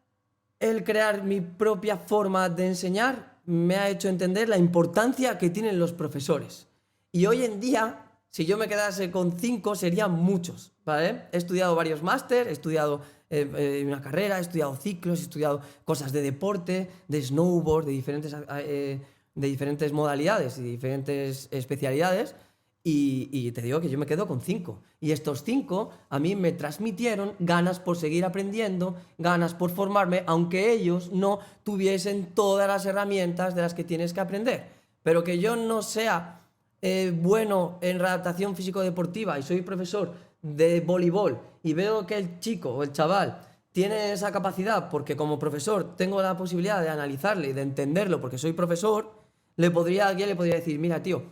el crear mi propia forma de enseñar me ha hecho entender la importancia que tienen los profesores. Y hoy en día, si yo me quedase con 5, serían muchos, ¿vale? He estudiado varios máster, he estudiado una carrera, he estudiado ciclos, he estudiado cosas de deporte, de snowboard, de diferentes modalidades y diferentes especialidades. Y te digo que yo me quedo con 5. Y estos 5 a mí me transmitieron ganas por seguir aprendiendo, ganas por formarme, aunque ellos no tuviesen todas las herramientas de las que tienes que aprender. Pero que yo no sea bueno en readaptación físico-deportiva y soy profesor de voleibol y veo que el chico o el chaval tiene esa capacidad porque como profesor tengo la posibilidad de analizarle y de entenderlo porque soy profesor, alguien le podría decir, mira tío,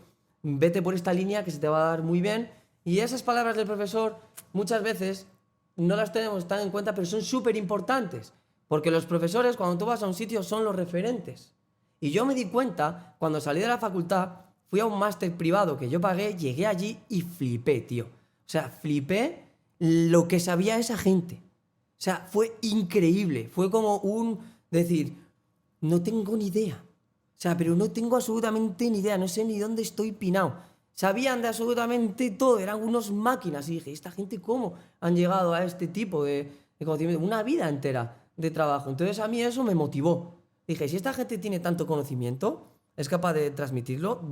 vete por esta línea que se te va a dar muy bien. Y esas palabras del profesor muchas veces no las tenemos tan en cuenta, pero son súper importantes. Porque los profesores, cuando tú vas a un sitio, son los referentes. Y yo me di cuenta, cuando salí de la facultad, fui a un máster privado que yo pagué, llegué allí y flipé, tío. O sea, flipé lo que sabía esa gente. O sea, fue increíble. Fue como decir, no tengo ni idea. O sea, pero no tengo absolutamente ni idea, no sé ni dónde estoy pinado. Sabían de absolutamente todo, eran unos máquinas. Y dije, ¿esta gente cómo han llegado a este tipo de conocimiento? Una vida entera de trabajo. Entonces a mí eso me motivó. Dije, si esta gente tiene tanto conocimiento, es capaz de transmitirlo,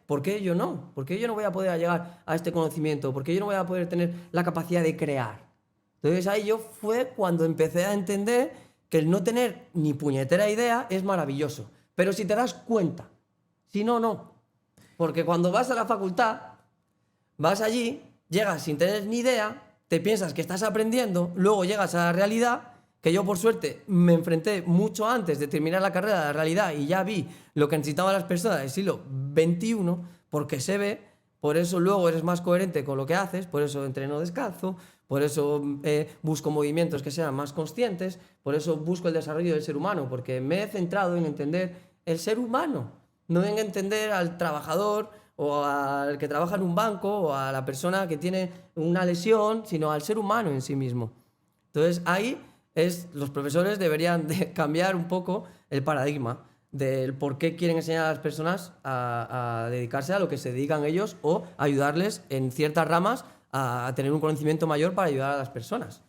¿por qué yo no? ¿Por qué yo no voy a poder llegar a este conocimiento? ¿Por qué yo no voy a poder tener la capacidad de crear? Entonces ahí fue cuando empecé a entender que el no tener ni puñetera idea es maravilloso. Pero si te das cuenta, si no, no. Porque cuando vas a la facultad, vas allí, llegas sin tener ni idea, te piensas que estás aprendiendo, luego llegas a la realidad, que yo por suerte me enfrenté mucho antes de terminar la carrera de la realidad y ya vi lo que necesitaban las personas del siglo XXI, porque se ve, por eso luego eres más coherente con lo que haces, por eso entreno descalzo, por eso busco movimientos que sean más conscientes, por eso busco el desarrollo del ser humano, porque me he centrado en entender el ser humano, no en entender al trabajador o al que trabaja en un banco o a la persona que tiene una lesión, sino al ser humano en sí mismo. Entonces ahí los profesores deberían de cambiar un poco el paradigma del por qué quieren enseñar a las personas a dedicarse a lo que se dedican ellos o ayudarles en ciertas ramas a tener un conocimiento mayor para ayudar a las personas.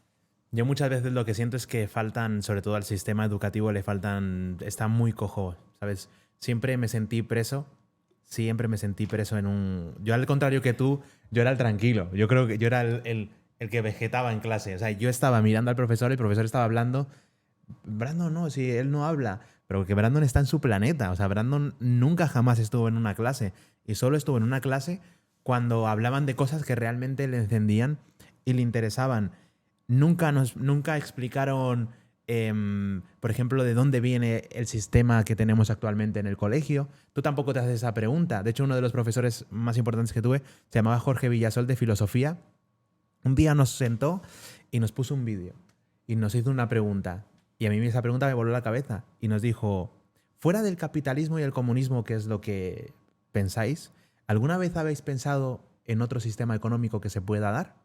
Yo muchas veces lo que siento es que faltan, sobre todo al sistema educativo, está muy cojo, ¿sabes? Siempre me sentí preso en un... Yo al contrario que tú, yo era el tranquilo. Yo creo que yo era el que vegetaba en clase. O sea, yo estaba mirando al profesor, el profesor estaba hablando. Brandon no, si él no habla. Pero que Brandon está en su planeta. O sea, Brandon nunca jamás estuvo en una clase. Y solo estuvo en una clase cuando hablaban de cosas que realmente le encendían y le interesaban. Nunca explicaron, por ejemplo, de dónde viene el sistema que tenemos actualmente en el colegio. Tú tampoco te haces esa pregunta. De hecho, uno de los profesores más importantes que tuve se llamaba Jorge Villasol, de filosofía. Un día nos sentó y nos puso un vídeo y nos hizo una pregunta. Y a mí esa pregunta me voló la cabeza y nos dijo, fuera del capitalismo y el comunismo, que es lo que pensáis, ¿alguna vez habéis pensado en otro sistema económico que se pueda dar?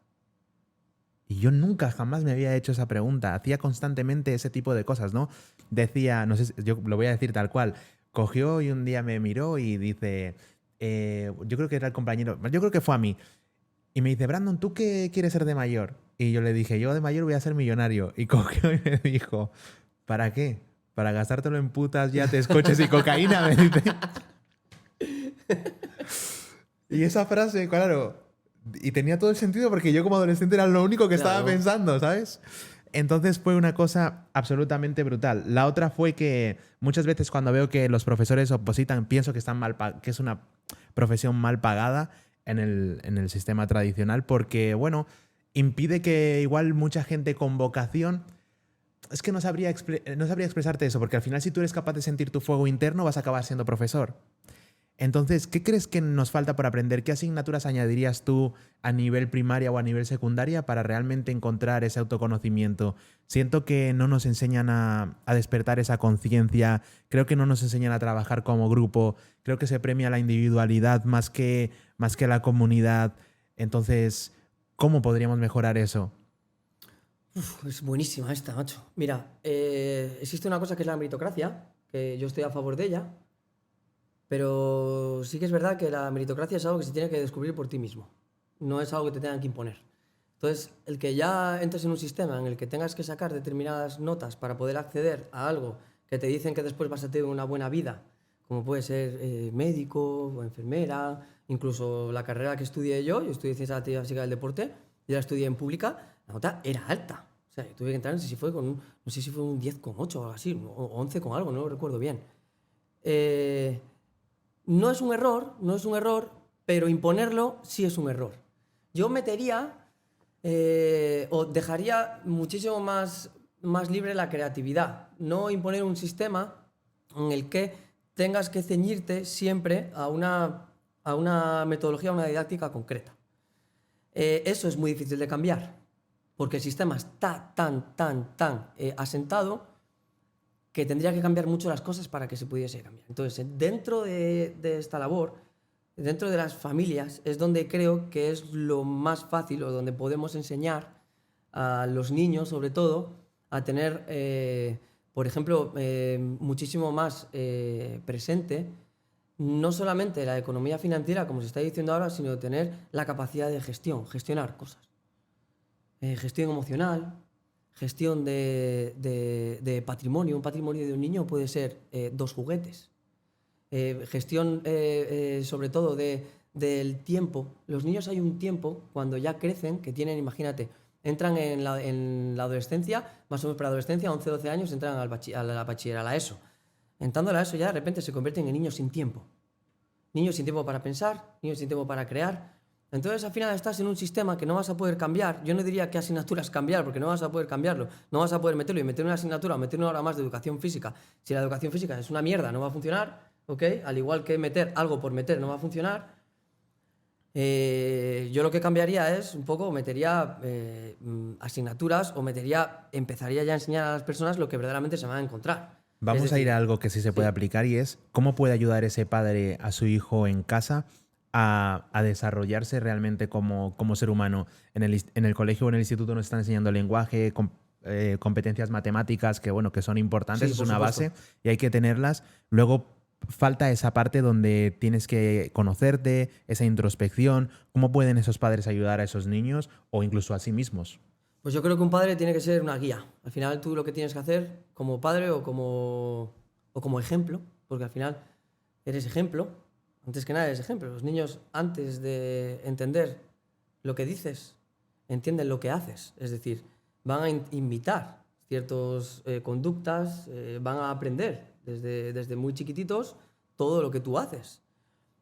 Y yo nunca, jamás me había hecho esa pregunta. Hacía constantemente ese tipo de cosas, ¿no? Decía, no sé, yo lo voy a decir tal cual. Cogió y un día me miró y dice, yo creo que era el compañero, yo creo que fue a mí. Y me dice, Brandon, ¿tú qué quieres ser de mayor? Y yo le dije, yo de mayor voy a ser millonario. Y cogió y me dijo, ¿para qué? ¿Para gastártelo en putas, yates, coches y cocaína? Me dice. Y esa frase, claro, y tenía todo el sentido porque yo como adolescente era lo único que estaba pensando, ¿sabes? Entonces fue una cosa absolutamente brutal. La otra fue que muchas veces cuando veo que los profesores opositan, pienso que, que es una profesión mal pagada en el sistema tradicional porque, bueno, impide que igual mucha gente con vocación... Es que no sabría expresarte eso, porque al final si tú eres capaz de sentir tu fuego interno vas a acabar siendo profesor. Entonces, ¿qué crees que nos falta por aprender? ¿Qué asignaturas añadirías tú a nivel primaria o a nivel secundaria para realmente encontrar ese autoconocimiento? Siento que no nos enseñan a despertar esa conciencia, creo que no nos enseñan a trabajar como grupo, creo que se premia la individualidad más que la comunidad. Entonces, ¿cómo podríamos mejorar eso? Es buenísima esta, macho. Mira, existe una cosa que es la meritocracia, que yo estoy a favor de ella, pero sí que es verdad que la meritocracia es algo que se tiene que descubrir por ti mismo, no es algo que te tengan que imponer. Entonces, el que ya entres en un sistema en el que tengas que sacar determinadas notas para poder acceder a algo que te dicen que después vas a tener una buena vida, como puede ser médico o enfermera, incluso la carrera que estudié yo estudié Ciencia de la Actividad Física del Deporte, y la estudié en pública, la nota era alta. O sea, yo tuve que entrar, no sé si fue no sé si fue un 10,8 o algo así, o 11 con algo, no lo recuerdo bien. No es un error, pero imponerlo sí es un error. Yo metería o dejaría muchísimo más libre la creatividad, no imponer un sistema en el que tengas que ceñirte siempre a una metodología, a una didáctica concreta. Eso es muy difícil de cambiar, porque el sistema está tan asentado que tendría que cambiar mucho las cosas para que se pudiese cambiar. Entonces, dentro de esta labor, dentro de las familias, es donde creo que es lo más fácil o donde podemos enseñar a los niños, sobre todo, a tener, por ejemplo, muchísimo más presente no solamente la economía financiera, como se está diciendo ahora, sino tener la capacidad de gestionar cosas. Gestión emocional, gestión de patrimonio. Un patrimonio de un niño puede ser 2 juguetes. Gestión, sobre todo, del tiempo. Los niños hay un tiempo, cuando ya crecen, que tienen, imagínate, entran en la adolescencia, más o menos para adolescencia, 11, 12 años, entran a la bachiller, a la ESO. Entrando a la ESO ya de repente se convierten en niños sin tiempo. Niños sin tiempo para pensar, niños sin tiempo para crear. Entonces al final estás en un sistema que no vas a poder cambiar. Yo no diría qué asignaturas cambiar, porque no vas a poder cambiarlo. No vas a poder meterlo y meter una asignatura o meter una hora más de educación física. Si la educación física es una mierda, no va a funcionar, ¿ok? Al igual que meter algo por meter no va a funcionar. Yo lo que cambiaría es un poco, metería asignaturas o empezaría ya a enseñar a las personas lo que verdaderamente se van a encontrar. Vamos a ir a algo que sí se puede aplicar y es cómo puede ayudar ese padre a su hijo en casa a desarrollarse realmente como ser humano. En el colegio o en el instituto nos están enseñando lenguaje, competencias matemáticas que, bueno, que son importantes, es una base y hay que tenerlas. Luego falta esa parte donde tienes que conocerte, esa introspección. ¿Cómo pueden esos padres ayudar a esos niños o incluso a sí mismos? Pues yo creo que un padre tiene que ser una guía. Al final tú lo que tienes que hacer como padre o como ejemplo, porque al final eres ejemplo, antes que nada eres ejemplo. Los niños, antes de entender lo que dices, entienden lo que haces. Es decir, van a imitar ciertas conductas, van a aprender desde muy chiquititos todo lo que tú haces.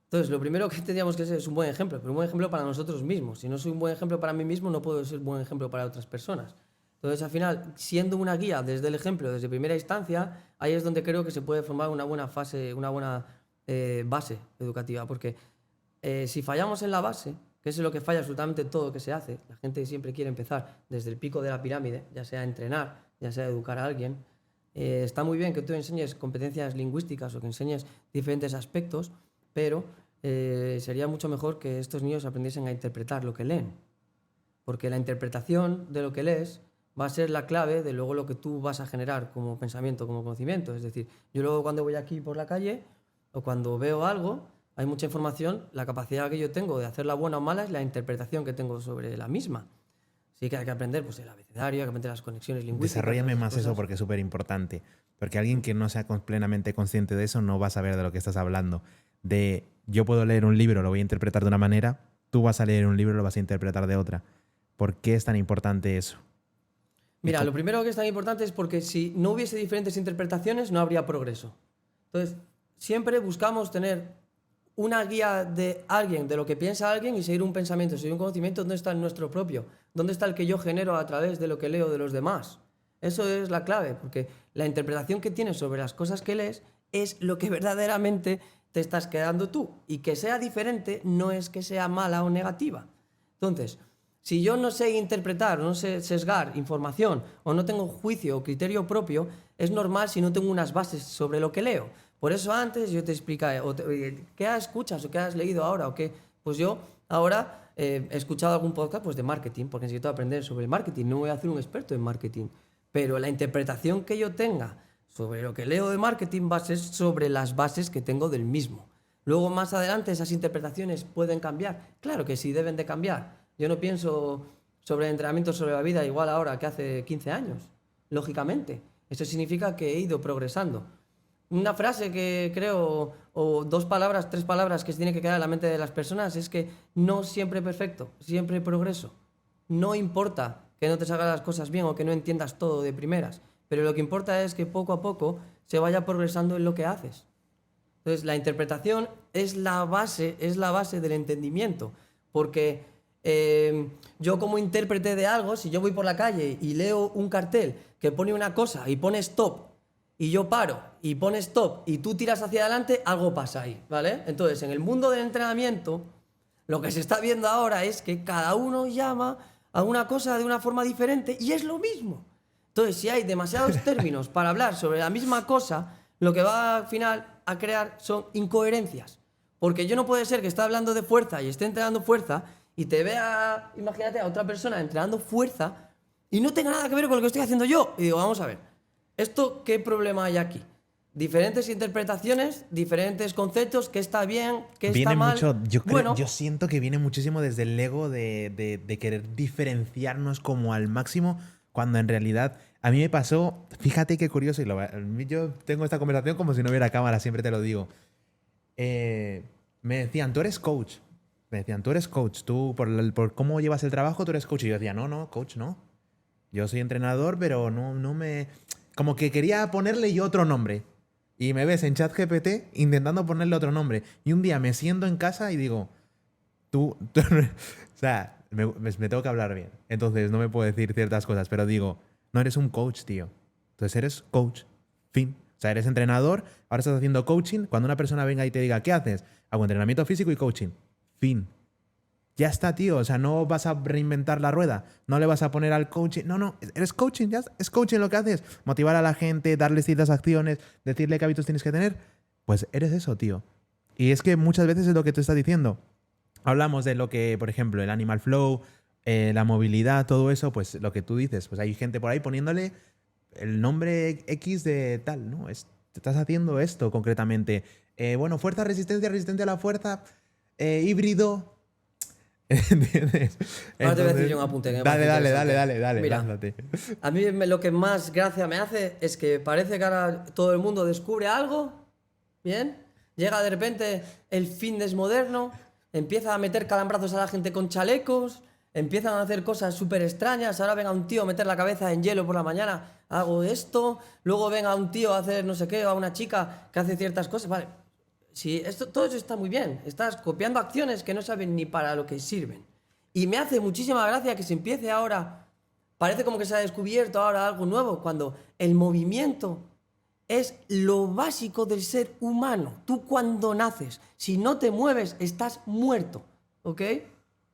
Entonces, lo primero que tendríamos que ser es un buen ejemplo, pero un buen ejemplo para nosotros mismos. Si no soy un buen ejemplo para mí mismo, no puedo ser un buen ejemplo para otras personas. Entonces, al final, siendo una guía desde el ejemplo, desde primera instancia, ahí es donde creo que se puede formar una buena base educativa. Porque si fallamos en la base, que es lo que falla absolutamente todo lo que se hace, la gente siempre quiere empezar desde el pico de la pirámide, ya sea entrenar, ya sea educar a alguien. Está muy bien que tú enseñes competencias lingüísticas o que enseñes diferentes aspectos, pero sería mucho mejor que estos niños aprendiesen a interpretar lo que leen. Porque la interpretación de lo que lees va a ser la clave de luego lo que tú vas a generar como pensamiento, como conocimiento. Es decir, yo luego cuando voy aquí por la calle o cuando veo algo, hay mucha información, la capacidad que yo tengo de hacerla buena o mala es la interpretación que tengo sobre la misma. Sí que hay que aprender pues, el abecedario, hay que aprender las conexiones lingüísticas. Desarróllame esas más cosas. eso porque es súper importante. Porque alguien que no sea plenamente consciente de eso no va a saber de lo que estás hablando. De yo puedo leer un libro, lo voy a interpretar de una manera, tú vas a leer un libro, lo vas a interpretar de otra. ¿Por qué es tan importante eso? Mira, lo primero que es tan importante es porque si no hubiese diferentes interpretaciones no habría progreso. Entonces, siempre buscamos tener una guía de alguien, de lo que piensa alguien y seguir un pensamiento, seguir un conocimiento donde está el nuestro propio, donde está el que yo genero a través de lo que leo de los demás. Eso es la clave, porque la interpretación que tienes sobre las cosas que lees es lo que verdaderamente te estás quedando tú. Y que sea diferente no es que sea mala o negativa. Entonces, si yo no sé interpretar, no sé sesgar información o no tengo juicio o criterio propio, es normal si no tengo unas bases sobre lo que leo. Por eso antes yo te explicaba, ¿qué escuchas o qué has leído ahora? O qué? Pues yo ahora he escuchado algún podcast pues, de marketing, porque necesito aprender sobre el marketing. No voy a hacer un experto en marketing, pero la interpretación que yo tenga sobre lo que leo de marketing va a ser sobre las bases que tengo del mismo. Luego más adelante esas interpretaciones pueden cambiar. Claro que sí, deben de cambiar. Yo no pienso sobre entrenamiento sobre la vida igual ahora que hace 15 años, lógicamente. Eso significa que he ido progresando. Una frase que creo, o 2 palabras, 3 palabras que se tiene que quedar en la mente de las personas es que no siempre perfecto, siempre progreso. No importa que no te salgan las cosas bien o que no entiendas todo de primeras, pero lo que importa es que poco a poco se vaya progresando en lo que haces. Entonces, la interpretación es la base del entendimiento, porque yo como intérprete de algo, si yo voy por la calle y leo un cartel que pone una cosa y pone stop, y yo paro y pone stop y tú tiras hacia adelante, algo pasa ahí, ¿vale? Entonces, en el mundo del entrenamiento, lo que se está viendo ahora es que cada uno llama a una cosa de una forma diferente y es lo mismo. Entonces, si hay demasiados términos para hablar sobre la misma cosa, lo que va al final a crear son incoherencias. Porque yo no puede ser que esté hablando de fuerza y esté entrenando fuerza y te vea, imagínate, a otra persona entrenando fuerza y no tenga nada que ver con lo que estoy haciendo yo. Y digo, vamos a ver, ¿esto qué problema hay aquí? Diferentes interpretaciones, diferentes conceptos, qué está bien, qué está mal. Mucho, Bueno, yo siento que viene muchísimo desde el ego de querer diferenciarnos como al máximo, cuando en realidad a mí me pasó, fíjate qué curioso, yo tengo esta conversación como si no hubiera cámara, siempre te lo digo. Me decían, tú eres coach. Me decían, tú eres coach, tú por cómo llevas el trabajo, tú eres coach. Y yo decía, no, coach no. Yo soy entrenador, pero no me... Como que quería ponerle yo otro nombre. Y me ves en ChatGPT intentando ponerle otro nombre. Y un día me siento en casa y digo, tú o sea, me tengo que hablar bien. Entonces no me puedo decir ciertas cosas, pero digo, no eres un coach, tío. Entonces eres coach. Fin. O sea, eres entrenador, ahora estás haciendo coaching. Cuando una persona venga y te diga, ¿qué haces? Hago entrenamiento físico y coaching. Fin. Ya está, tío. O sea, no vas a reinventar la rueda. No le vas a poner al coaching. No. Eres coaching. Ya es coaching lo que haces. Motivar a la gente, darles ciertas acciones, decirle qué hábitos tienes que tener. Pues eres eso, tío. Y es que muchas veces es lo que tú estás diciendo. Hablamos de lo que, por ejemplo, el Animal Flow, la movilidad, todo eso, pues lo que tú dices. Pues hay gente por ahí poniéndole el nombre X de tal, ¿no? Estás haciendo esto concretamente. Bueno, fuerza, resistencia a la fuerza, híbrido. ¿Entiendes? ahora te voy a decir yo un apunte. Que me parece Dale. Mira, lánzate. a mí lo que más gracia me hace es que parece que ahora todo el mundo descubre algo, ¿bien? Llega de repente el fitness moderno, empieza a meter calambrazos a la gente con chalecos, empiezan a hacer cosas súper extrañas. Ahora venga un tío a meter la cabeza en hielo por la mañana, hago esto. Luego venga un tío a hacer no sé qué, o a una chica que hace ciertas cosas. Vale, sí, todo eso está muy bien. Estás copiando acciones que no saben ni para lo que sirven. Y me hace muchísima gracia que se empiece ahora, parece como que se ha descubierto ahora algo nuevo, cuando el movimiento es lo básico del ser humano. Tú cuando naces, si no te mueves, estás muerto, ¿ok?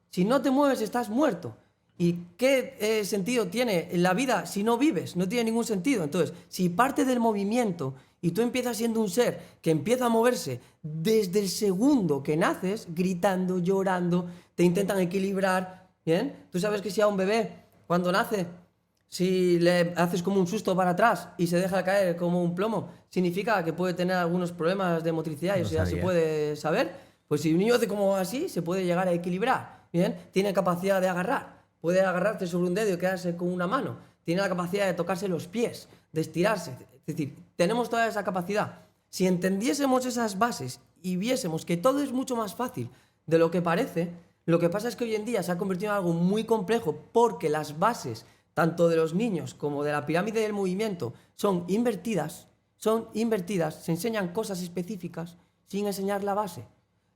Si no te mueves, estás muerto. ¿Y qué sentido tiene la vida si no vives? No tiene ningún sentido. Entonces, si parte del movimiento y tú empiezas siendo un ser que empieza a moverse desde el segundo que naces, gritando, llorando, te intentan equilibrar, ¿bien? Tú sabes que si a un bebé, cuando nace, si le haces como un susto para atrás y se deja caer como un plomo, significa que puede tener algunos problemas de motricidad y No eso ya se sabía. puede saber. Pues si un niño hace como así, se puede llegar a equilibrar, ¿bien? Tiene capacidad de agarrar, puede agarrarse sobre un dedo y quedarse con una mano, tiene la capacidad de tocarse los pies, de estirarse, es decir, tenemos toda esa capacidad. Si entendiésemos esas bases y viésemos que todo es mucho más fácil de lo que parece, lo que pasa es que hoy en día se ha convertido en algo muy complejo porque las bases, tanto de los niños como de la pirámide del movimiento, son invertidas, se enseñan cosas específicas sin enseñar la base.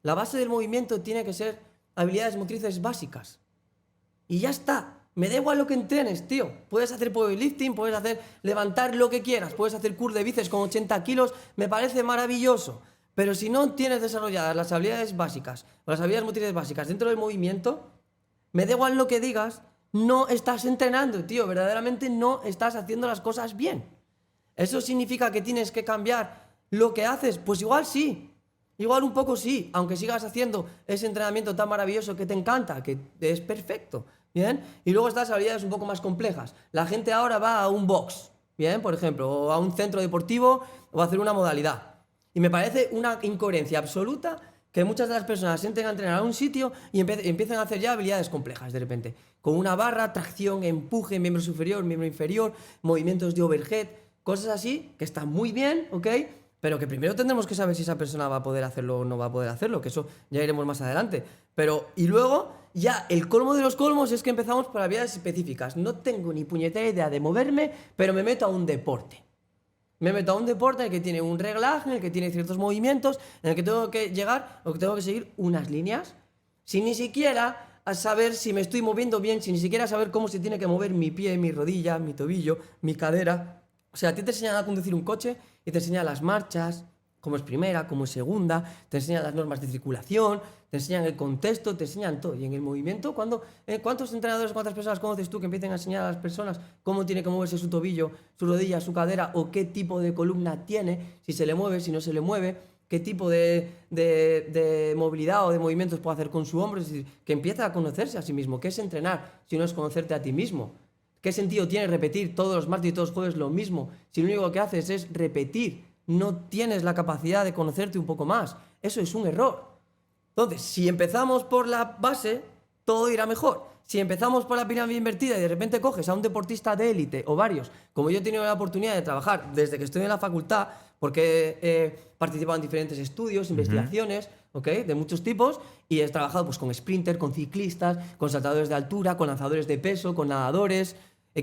La base del movimiento tiene que ser habilidades motrices básicas. Y ya está. Me da igual lo que entrenes, tío. Puedes hacer powerlifting, puedes hacer levantar lo que quieras, puedes hacer curl de bíceps con 80 kilos, me parece maravilloso. Pero si no tienes desarrolladas las habilidades básicas o las habilidades motrices básicas dentro del movimiento, me da igual lo que digas, no estás entrenando, tío. Verdaderamente no estás haciendo las cosas bien. ¿Eso significa que tienes que cambiar lo que haces? Pues igual sí. Igual un poco sí, aunque sigas haciendo ese entrenamiento tan maravilloso que te encanta, que es perfecto, ¿bien? Y luego están las habilidades un poco más complejas. La gente ahora va a un box, ¿bien? Por ejemplo, o a un centro deportivo o a hacer una modalidad. Y me parece una incoherencia absoluta que muchas de las personas se entren a entrenar a un sitio y empiecen a hacer ya habilidades complejas de repente. Con una barra, tracción, empuje, miembro superior, miembro inferior, movimientos de overhead, cosas así, que están muy bien, ¿ok? Pero que primero tendremos que saber si esa persona va a poder hacerlo o no va a poder hacerlo, que eso ya iremos más adelante. Pero, y luego, ya el colmo de los colmos es que empezamos por habilidades específicas. No tengo ni puñetera idea de moverme, pero me meto a un deporte. Me meto a un deporte en el que tiene un reglaje, en el que tiene ciertos movimientos, en el que tengo que llegar o que tengo que seguir unas líneas, sin ni siquiera a saber si me estoy moviendo bien, sin ni siquiera saber cómo se tiene que mover mi pie, mi rodilla, mi tobillo, mi cadera. O sea, a ti te enseñan a conducir un coche y te enseñan las marchas, cómo es primera, cómo es segunda, te enseñan las normas de circulación, te enseñan el contexto, te enseñan todo. Y en el movimiento, ¿cuántos entrenadores, cuántas personas conoces tú que empiecen a enseñar a las personas cómo tiene que moverse su tobillo, su rodilla, su cadera, o qué tipo de columna tiene, si se le mueve, si no se le mueve, qué tipo de movilidad o de movimientos puede hacer con su hombro? Es decir, que empieza a conocerse a sí mismo. ¿Qué es entrenar si no es conocerte a ti mismo? ¿Qué sentido tiene repetir todos los martes y todos los jueves lo mismo si lo único que haces es repetir? No tienes la capacidad de conocerte un poco más. Eso es un error. Entonces, si empezamos por la base, todo irá mejor. Si empezamos por la pirámide invertida y de repente coges a un deportista de élite o varios, como yo he tenido la oportunidad de trabajar desde que estoy en la facultad, porque he participado en diferentes estudios, investigaciones, ¿okay? De muchos tipos, y he trabajado pues, con sprinters, con ciclistas, con saltadores de altura, con lanzadores de peso, con nadadores,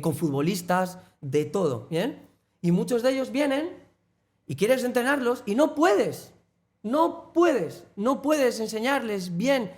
con futbolistas, de todo, ¿bien? Y muchos de ellos vienen y quieres entrenarlos y no puedes. No puedes enseñarles bien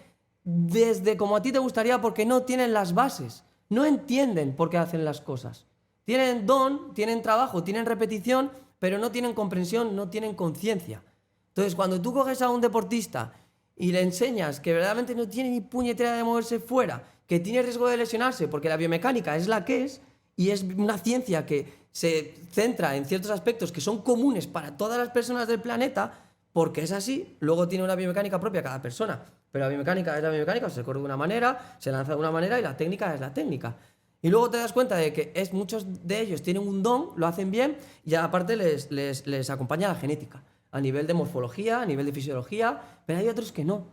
desde como a ti te gustaría porque no tienen las bases. No entienden por qué hacen las cosas. Tienen don, tienen trabajo, tienen repetición, pero no tienen comprensión, no tienen conciencia. Entonces, cuando tú coges a un deportista y le enseñas que verdaderamente no tiene ni puñetera de moverse fuera, que tiene riesgo de lesionarse porque la biomecánica es la que es, y es una ciencia que se centra en ciertos aspectos que son comunes para todas las personas del planeta, porque es así, luego tiene una biomecánica propia cada persona, pero la biomecánica es la biomecánica, se corre de una manera, se lanza de una manera y la técnica es la técnica. Y luego te das cuenta de que muchos de ellos tienen un don, lo hacen bien, y aparte les acompaña la genética, a nivel de morfología, a nivel de fisiología, pero hay otros que no.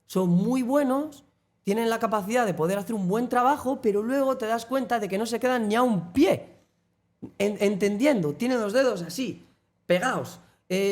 Son muy buenos, tienen la capacidad de poder hacer un buen trabajo, pero luego te das cuenta de que no se quedan ni a un pie. Entendiendo, tienen los dedos así, pegados,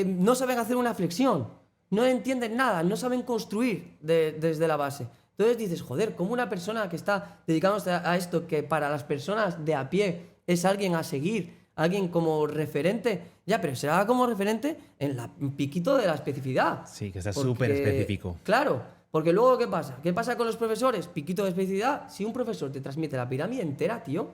no saben hacer una flexión, no entienden nada, no saben construir desde la base. Entonces dices, joder, ¿cómo una persona que está dedicándose a esto, que para las personas de a pie es alguien a seguir, alguien como referente? Ya, pero será como referente en la piquito de la especificidad. Sí, que está súper específico. Claro, porque luego ¿qué pasa? ¿Qué pasa con los profesores? Piquito de especificidad. Si un profesor te transmite la pirámide entera, tío,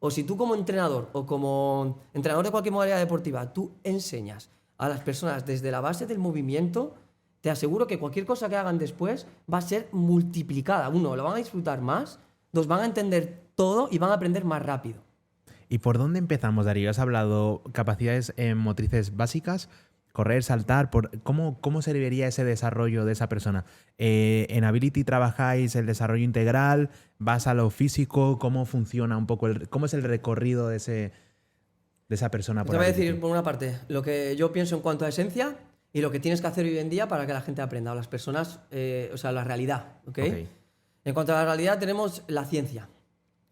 o si tú como entrenador o como entrenador de cualquier modalidad deportiva, tú enseñas a las personas desde la base del movimiento, te aseguro que cualquier cosa que hagan después va a ser multiplicada. Uno, lo van a disfrutar más, dos, van a entender todo y van a aprender más rápido. ¿Y por dónde empezamos, Darío? Has hablado capacidades motrices básicas, correr, saltar. ¿Cómo se vería ese desarrollo de esa persona? ¿En Ability trabajáis el desarrollo integral? ¿Vas a lo físico? ¿Cómo funciona un poco? ¿Cómo es el recorrido de esa persona? Te voy a decir, por una parte, lo que yo pienso en cuanto a esencia y lo que tienes que hacer hoy en día para que la gente aprenda, o las personas, o sea, la realidad, ¿ok? En cuanto a la realidad tenemos la ciencia.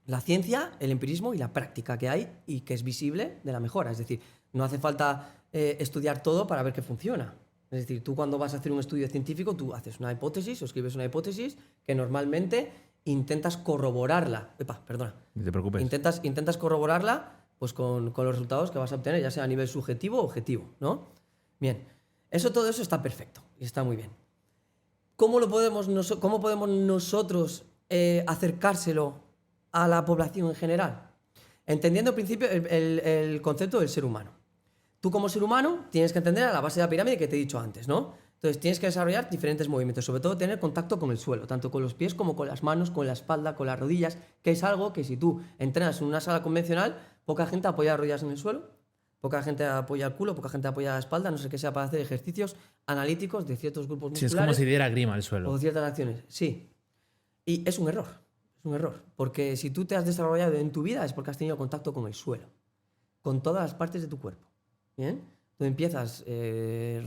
La ciencia, el empirismo y la práctica que hay y que es visible de la mejora. Es decir, no hace falta estudiar todo para ver que funciona. Es decir, tú cuando vas a hacer un estudio científico, tú haces una hipótesis o escribes una hipótesis que normalmente intentas corroborarla. Perdona. No te preocupes. Intentas corroborarla pues, con los resultados que vas a obtener, ya sea a nivel subjetivo o objetivo, ¿no? Bien, todo eso está perfecto y está muy bien. ¿Cómo podemos nosotros acercárselo a la población en general? Entendiendo al principio el concepto del ser humano. Tú como ser humano tienes que entender a la base de la pirámide que te he dicho antes, ¿no? Entonces tienes que desarrollar diferentes movimientos, sobre todo tener contacto con el suelo, tanto con los pies como con las manos, con la espalda, con las rodillas, que es algo que si tú entrenas en una sala convencional, poca gente apoya las rodillas en el suelo, poca gente apoya el culo, poca gente apoya la espalda, no sé qué sea para hacer ejercicios analíticos de ciertos grupos musculares. Sí, es como si diera grima al suelo. O ciertas acciones, sí. Y es un error, porque si tú te has desarrollado en tu vida es porque has tenido contacto con el suelo, con todas las partes de tu cuerpo. ¿Bien? Tú empiezas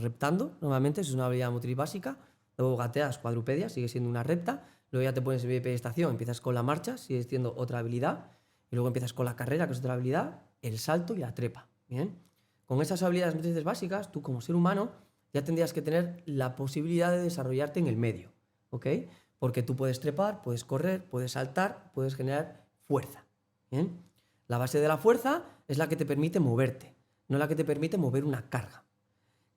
reptando, normalmente, es una habilidad motriz básica, luego gateas cuadrupedias, sigue siendo una recta, luego ya te pones en bipedestación, empiezas con la marcha, sigue siendo otra habilidad, y luego empiezas con la carrera, que es otra habilidad, el salto y la trepa. ¿Bien? Con esas habilidades motrices básicas, tú como ser humano ya tendrías que tener la posibilidad de desarrollarte en el medio, ¿ok? Porque tú puedes trepar, puedes correr, puedes saltar, puedes generar fuerza. ¿Bien? La base de la fuerza es la que te permite moverte, no la que te permite mover una carga.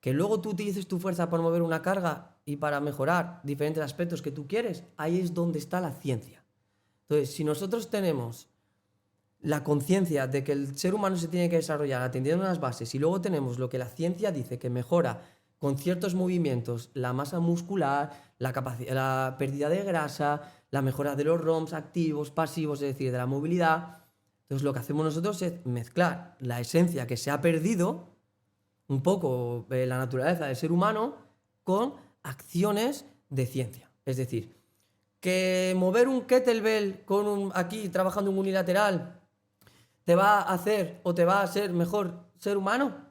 Que luego tú utilices tu fuerza para mover una carga y para mejorar diferentes aspectos que tú quieres, ahí es donde está la ciencia. Entonces, si nosotros tenemos la conciencia de que el ser humano se tiene que desarrollar atendiendo unas bases y luego tenemos lo que la ciencia dice que mejora con ciertos movimientos la masa muscular, la pérdida de grasa, la mejora de los ROMs activos, pasivos, es decir, de la movilidad. Entonces lo que hacemos nosotros es mezclar la esencia que se ha perdido, un poco la naturaleza del ser humano, con acciones de ciencia. Es decir, que mover un kettlebell aquí trabajando en unilateral te va a hacer o te va a hacer mejor ser humano.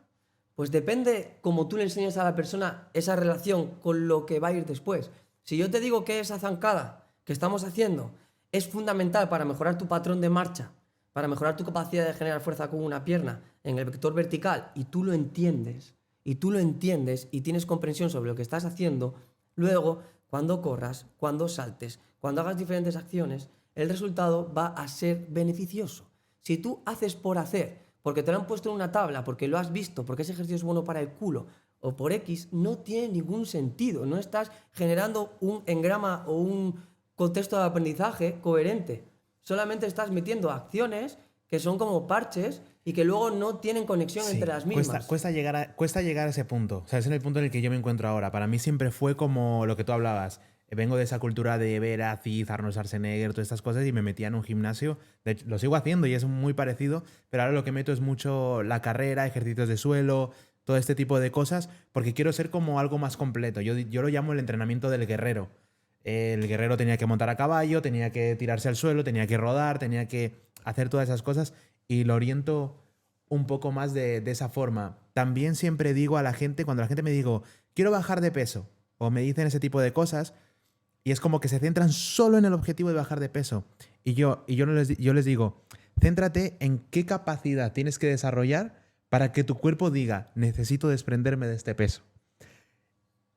Pues depende cómo tú le enseñes a la persona esa relación con lo que va a ir después. Si yo te digo que esa zancada que estamos haciendo es fundamental para mejorar tu patrón de marcha, para mejorar tu capacidad de generar fuerza con una pierna en el vector vertical, y tú lo entiendes y tienes comprensión sobre lo que estás haciendo, luego, cuando corras, cuando saltes, cuando hagas diferentes acciones, el resultado va a ser beneficioso. Si tú haces por hacer, porque te lo han puesto en una tabla, porque lo has visto, porque ese ejercicio es bueno para el culo, o por X, no tiene ningún sentido. No estás generando un engrama o un contexto de aprendizaje coherente. Solamente estás metiendo acciones que son como parches y que luego no tienen conexión entre las mismas. Cuesta llegar a ese punto. O sea, es en el punto en el que yo me encuentro ahora. Para mí siempre fue como lo que tú hablabas. Vengo de esa cultura de ver a Cid, Arnold Schwarzenegger, todas estas cosas, y me metía en un gimnasio. De hecho, lo sigo haciendo y es muy parecido, pero ahora lo que meto es mucho la carrera, ejercicios de suelo, todo este tipo de cosas, porque quiero ser como algo más completo. Yo lo llamo el entrenamiento del guerrero. El guerrero tenía que montar a caballo, tenía que tirarse al suelo, tenía que rodar, tenía que hacer todas esas cosas, y lo oriento un poco más de esa forma. También siempre digo a la gente, cuando la gente me digo, quiero bajar de peso, o me dicen ese tipo de cosas, y es como que se centran solo en el objetivo de bajar de peso. Y yo les digo, céntrate en qué capacidad tienes que desarrollar para que tu cuerpo diga, necesito desprenderme de este peso.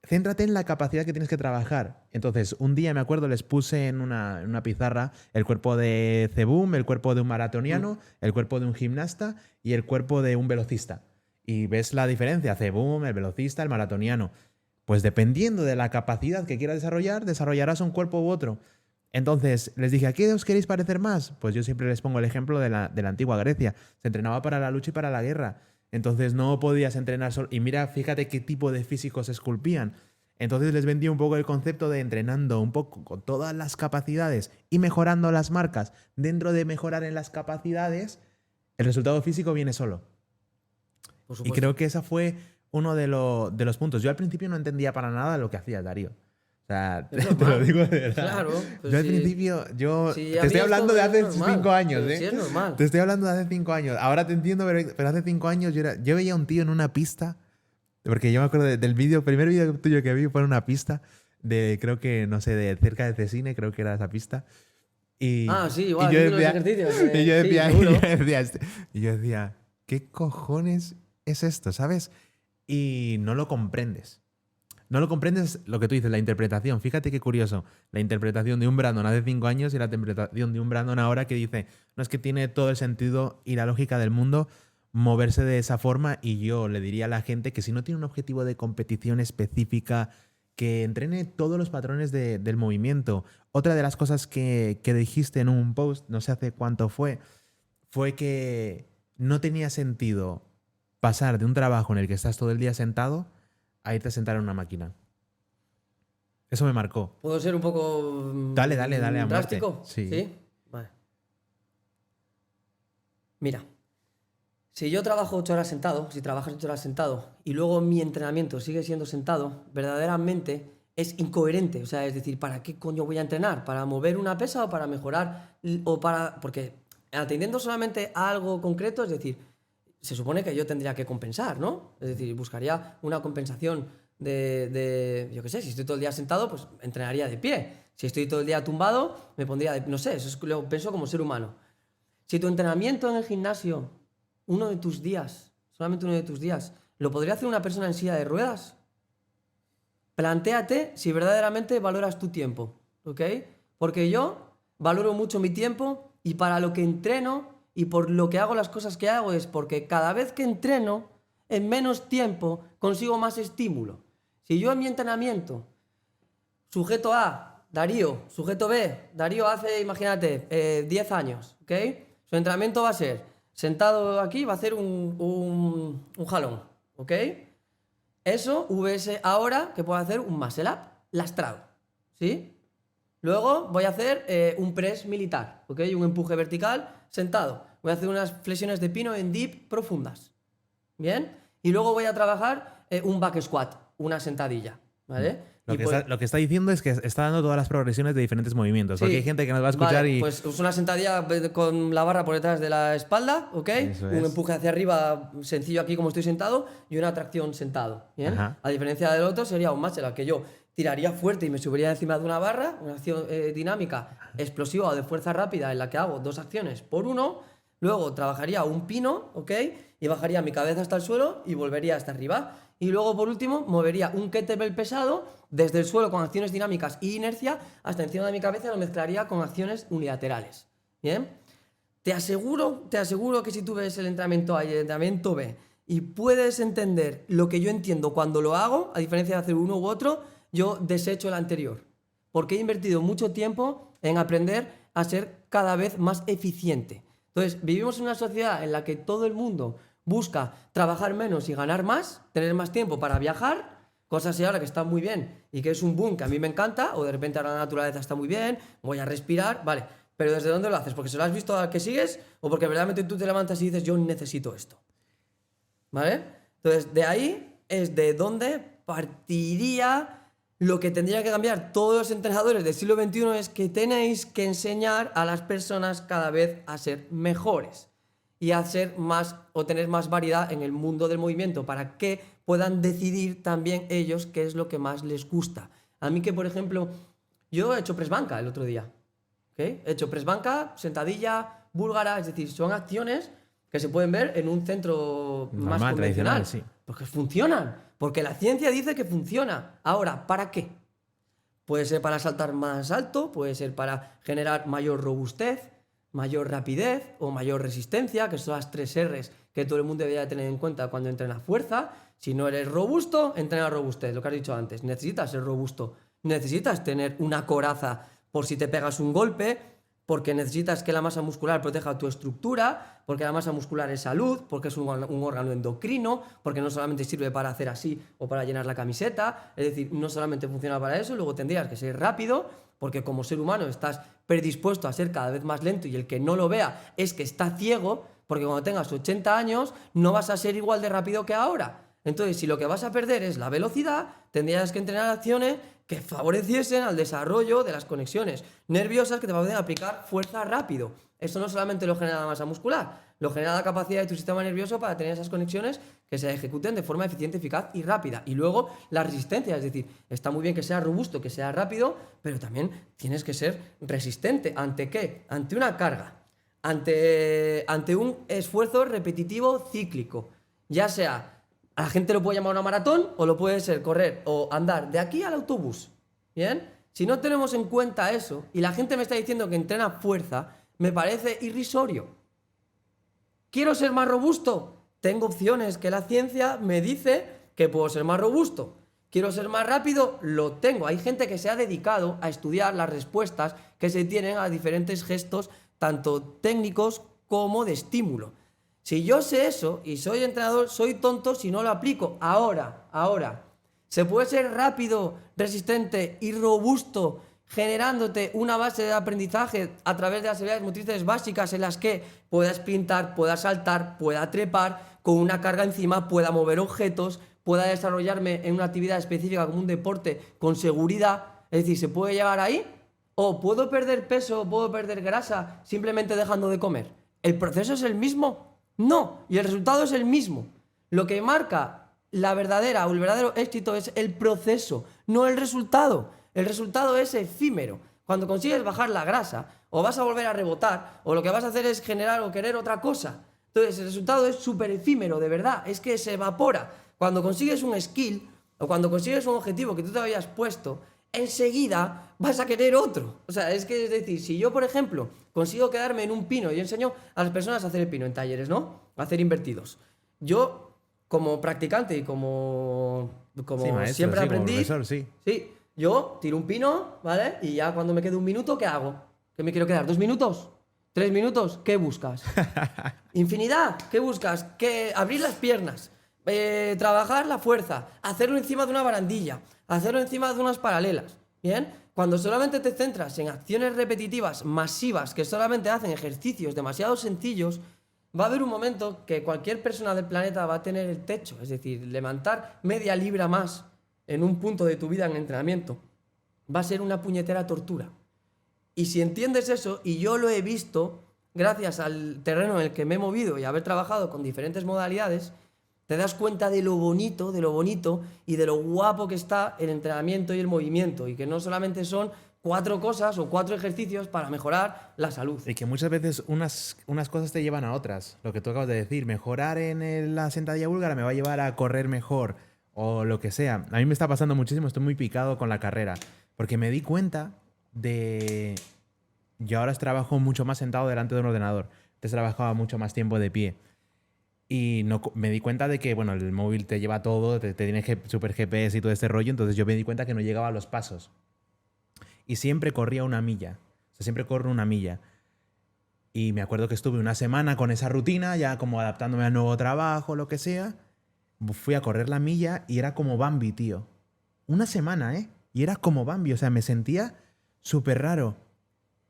Céntrate en la capacidad que tienes que trabajar. Entonces, un día me acuerdo, les puse en una pizarra el cuerpo de Zebum, el cuerpo de un maratoniano, el cuerpo de un gimnasta y el cuerpo de un velocista. Y ves la diferencia, Zebum, el velocista, el maratoniano. Pues dependiendo de la capacidad que quieras desarrollar, desarrollarás un cuerpo u otro. Entonces, les dije, ¿a qué os queréis parecer más? Pues yo siempre les pongo el ejemplo de la antigua Grecia. Se entrenaba para la lucha y para la guerra. Entonces no podías entrenar solo. Y mira, fíjate qué tipo de físicos esculpían. Entonces les vendí un poco el concepto de entrenando un poco con todas las capacidades y mejorando las marcas. Dentro de mejorar en las capacidades, el resultado físico viene solo. Por supuesto. Y creo que esa fue uno de los puntos. Yo al principio no entendía para nada lo que hacía Darío. O sea, te lo digo de verdad. Claro. Yo al principio, te estoy hablando de hace 5 años, ¿eh? Sí, es normal. Te estoy hablando de hace 5 años. Ahora te entiendo, pero hace 5 años yo veía a un tío en una pista Porque yo me acuerdo del primer vídeo tuyo que vi fue en una pista de, creo que, no sé, de cerca de Cesine, creo que era esa pista. Y, Sí, y igual, yo haciendo los decía, ejercicios. y yo Sí, decía, seguro. y yo decía, ¿qué cojones es esto, sabes? Y no lo comprendes. No lo comprendes lo que tú dices, la interpretación. Fíjate qué curioso. La interpretación de un Brandon hace 5 años y la interpretación de un Brandon ahora que dice, no, es que tiene todo el sentido y la lógica del mundo moverse de esa forma, y yo le diría a la gente que si no tiene un objetivo de competición específica, que entrene todos los patrones del movimiento. Otra de las cosas que dijiste en un post, no sé hace cuánto fue que no tenía sentido pasar de un trabajo en el que estás todo el día sentado a irte a sentar en una máquina. Eso me marcó. ¿Puedo ser un poco Dale a muerte. drástico? Sí. Sí. Vale. Mira, si yo trabajo 8 horas sentado, si trabajas 8 horas sentado y luego mi entrenamiento sigue siendo sentado, verdaderamente es incoherente. O sea, es decir, ¿para qué coño voy a entrenar? ¿Para mover una pesa o para mejorar? O para... Porque atendiendo solamente a algo concreto, es decir, se supone que yo tendría que compensar, ¿no? Es decir, buscaría una compensación yo qué sé, si estoy todo el día sentado, pues entrenaría de pie. Si estoy todo el día tumbado, me pondría de... No sé, eso es lo que pienso como ser humano. Si tu entrenamiento en el gimnasio, uno de tus días, solamente uno de tus días, lo podría hacer una persona en silla de ruedas, plantéate si verdaderamente valoras tu tiempo, ¿ok? Porque yo valoro mucho mi tiempo y para lo que entreno y por lo que hago las cosas que hago es porque cada vez que entreno, en menos tiempo consigo más estímulo. Si yo en mi entrenamiento, sujeto A, Darío, sujeto B, Darío hace, imagínate, 10 años, ¿ok? Su entrenamiento va a ser, sentado aquí, va a hacer un jalón, ¿ok? Eso, VS ahora, que puedo hacer un muscle up lastrado, ¿sí? Luego voy a hacer un press militar, ¿ok? Un empuje vertical sentado. Voy a hacer unas flexiones de pino en dip profundas, ¿bien? Y luego voy a trabajar un back squat, una sentadilla, ¿vale? Lo que está diciendo es que está dando todas las progresiones de diferentes movimientos. Sí, Porque hay gente que nos va a escuchar vale, y... pues es una sentadilla con la barra por detrás de la espalda, ¿ok? Eso Un es. empuje hacia arriba sencillo aquí como estoy sentado y una tracción sentado, ¿bien? Ajá. A diferencia del otro sería un muscle up que yo tiraría fuerte y me subiría encima de una barra, una acción dinámica, explosiva o de fuerza rápida en la que hago 2 acciones por 1, luego trabajaría un pino, ¿ok? Y bajaría mi cabeza hasta el suelo y volvería hasta arriba. Y luego, por último, movería un kettlebell pesado desde el suelo con acciones dinámicas y inercia hasta encima de mi cabeza y lo mezclaría con acciones unilaterales. ¿Bien? Te aseguro que si tú ves el entrenamiento A y el entrenamiento B y puedes entender lo que yo entiendo cuando lo hago, a diferencia de hacer uno u otro, yo desecho el anterior. Porque he invertido mucho tiempo en aprender a ser cada vez más eficiente. Entonces, vivimos en una sociedad en la que todo el mundo busca trabajar menos y ganar más, tener más tiempo para viajar, cosas así ahora que están muy bien y que es un boom que a mí me encanta, o de repente ahora la naturaleza está muy bien, voy a respirar, vale, pero ¿desde dónde lo haces? ¿Porque se lo has visto al que sigues o porque verdaderamente tú te levantas y dices yo necesito esto? ¿Vale? Entonces, de ahí es de donde partiría lo que tendría que cambiar todos los entrenadores del siglo XXI, es que tenéis que enseñar a las personas cada vez a ser mejores y a ser más o tener más variedad en el mundo del movimiento para que puedan decidir también ellos qué es lo que más les gusta. A mí que, por ejemplo, yo he hecho press banca el otro día, ¿okay? He hecho press banca, sentadilla, búlgara, es decir, son acciones que se pueden ver en un centro Normal, más convencional, sí. porque funcionan, porque la ciencia dice que funciona. Ahora, ¿para qué? Puede ser para saltar más alto, puede ser para generar mayor robustez, mayor rapidez o mayor resistencia, que son las 3 R's que todo el mundo debería tener en cuenta cuando entrena fuerza. Si no eres robusto, entrena robustez, lo que has dicho antes. Necesitas ser robusto, necesitas tener una coraza por si te pegas un golpe, porque necesitas que la masa muscular proteja tu estructura, porque la masa muscular es salud, porque es un órgano endocrino, porque no solamente sirve para hacer así o para llenar la camiseta, es decir, no solamente funciona para eso, luego tendrías que ser rápido, porque como ser humano estás predispuesto a ser cada vez más lento y el que no lo vea es que está ciego, porque cuando tengas 80 años no vas a ser igual de rápido que ahora. Entonces, si lo que vas a perder es la velocidad, tendrías que entrenar acciones que favoreciesen al desarrollo de las conexiones nerviosas que te pueden aplicar fuerza rápido. Esto no solamente lo genera la masa muscular, lo genera la capacidad de tu sistema nervioso para tener esas conexiones que se ejecuten de forma eficiente, eficaz y rápida. Y luego la resistencia, es decir, está muy bien que sea robusto, que sea rápido, pero también tienes que ser resistente. ¿Ante qué? Ante una carga, ante un esfuerzo repetitivo cíclico, ya sea... A la gente lo puede llamar una maratón o lo puede ser correr o andar de aquí al autobús. ¿Bien? Si no tenemos en cuenta eso y la gente me está diciendo que entrena fuerza, me parece irrisorio. ¿Quiero ser más robusto? Tengo opciones que la ciencia me dice que puedo ser más robusto. ¿Quiero ser más rápido? Lo tengo. Hay gente que se ha dedicado a estudiar las respuestas que se tienen a diferentes gestos, tanto técnicos como de estímulo. Si yo sé eso y soy entrenador, soy tonto si no lo aplico. Ahora, ¿se puede ser rápido, resistente y robusto generándote una base de aprendizaje a través de las habilidades motrices básicas en las que pueda sprintar, pueda saltar, pueda trepar, con una carga encima, pueda mover objetos, pueda desarrollarme en una actividad específica como un deporte con seguridad? Es decir, ¿se puede llegar ahí? ¿O puedo perder peso, puedo perder grasa simplemente dejando de comer? ¿El proceso es el mismo? No, y el resultado es el mismo. Lo que marca la verdadera o el verdadero éxito es el proceso, no el resultado. El resultado es efímero. Cuando consigues bajar la grasa, o vas a volver a rebotar, o lo que vas a hacer es generar o querer otra cosa. Entonces, el resultado es súper efímero, de verdad, es que se evapora. Cuando consigues un skill, o cuando consigues un objetivo que tú te habías puesto, enseguida vas a querer otro. O sea, es decir, si yo, por ejemplo, consigo quedarme en un pino y enseño a las personas a hacer el pino en talleres, ¿no? A hacer invertidos. Yo, como practicante y como Sí, maestro, siempre sí, aprendí... como profesor, sí. Sí, yo tiro un pino, ¿vale? Y ya cuando me quede un minuto, ¿qué hago? ¿Qué me quiero quedar? ¿2 minutos? ¿3 minutos? ¿Qué buscas? Infinidad. ¿Qué buscas? Abrir las piernas, trabajar la fuerza, hacerlo encima de una barandilla, hacerlo encima de unas paralelas. ¿Bien? Cuando solamente te centras en acciones repetitivas, masivas, que solamente hacen ejercicios demasiado sencillos, va a haber un momento que cualquier persona del planeta va a tener el techo. Es decir, levantar media libra más en un punto de tu vida en entrenamiento va a ser una puñetera tortura. Y si entiendes eso, y yo lo he visto gracias al terreno en el que me he movido y haber trabajado con diferentes modalidades, te das cuenta de lo bonito y de lo guapo que está el entrenamiento y el movimiento, y que no solamente son 4 cosas o 4 ejercicios para mejorar la salud. Y que muchas veces unas cosas te llevan a otras. Lo que tú acabas de decir, mejorar en la sentadilla búlgara me va a llevar a correr mejor o lo que sea. A mí me está pasando muchísimo, estoy muy picado con la carrera, porque me di cuenta de... Yo ahora trabajo mucho más sentado delante de un ordenador. Antes trabajaba mucho más tiempo de pie. Y no, me di cuenta de que, bueno, el móvil te lleva todo, te tiene super GPS y todo este rollo, entonces yo me di cuenta que no llegaba a los pasos. Y siempre corría una milla. O sea, siempre corro una milla. Y me acuerdo que estuve una semana con esa rutina, ya como adaptándome al nuevo trabajo, lo que sea. Fui a correr la milla y era como Bambi, tío. Una semana, ¿eh? Y era como Bambi, o sea, me sentía súper raro.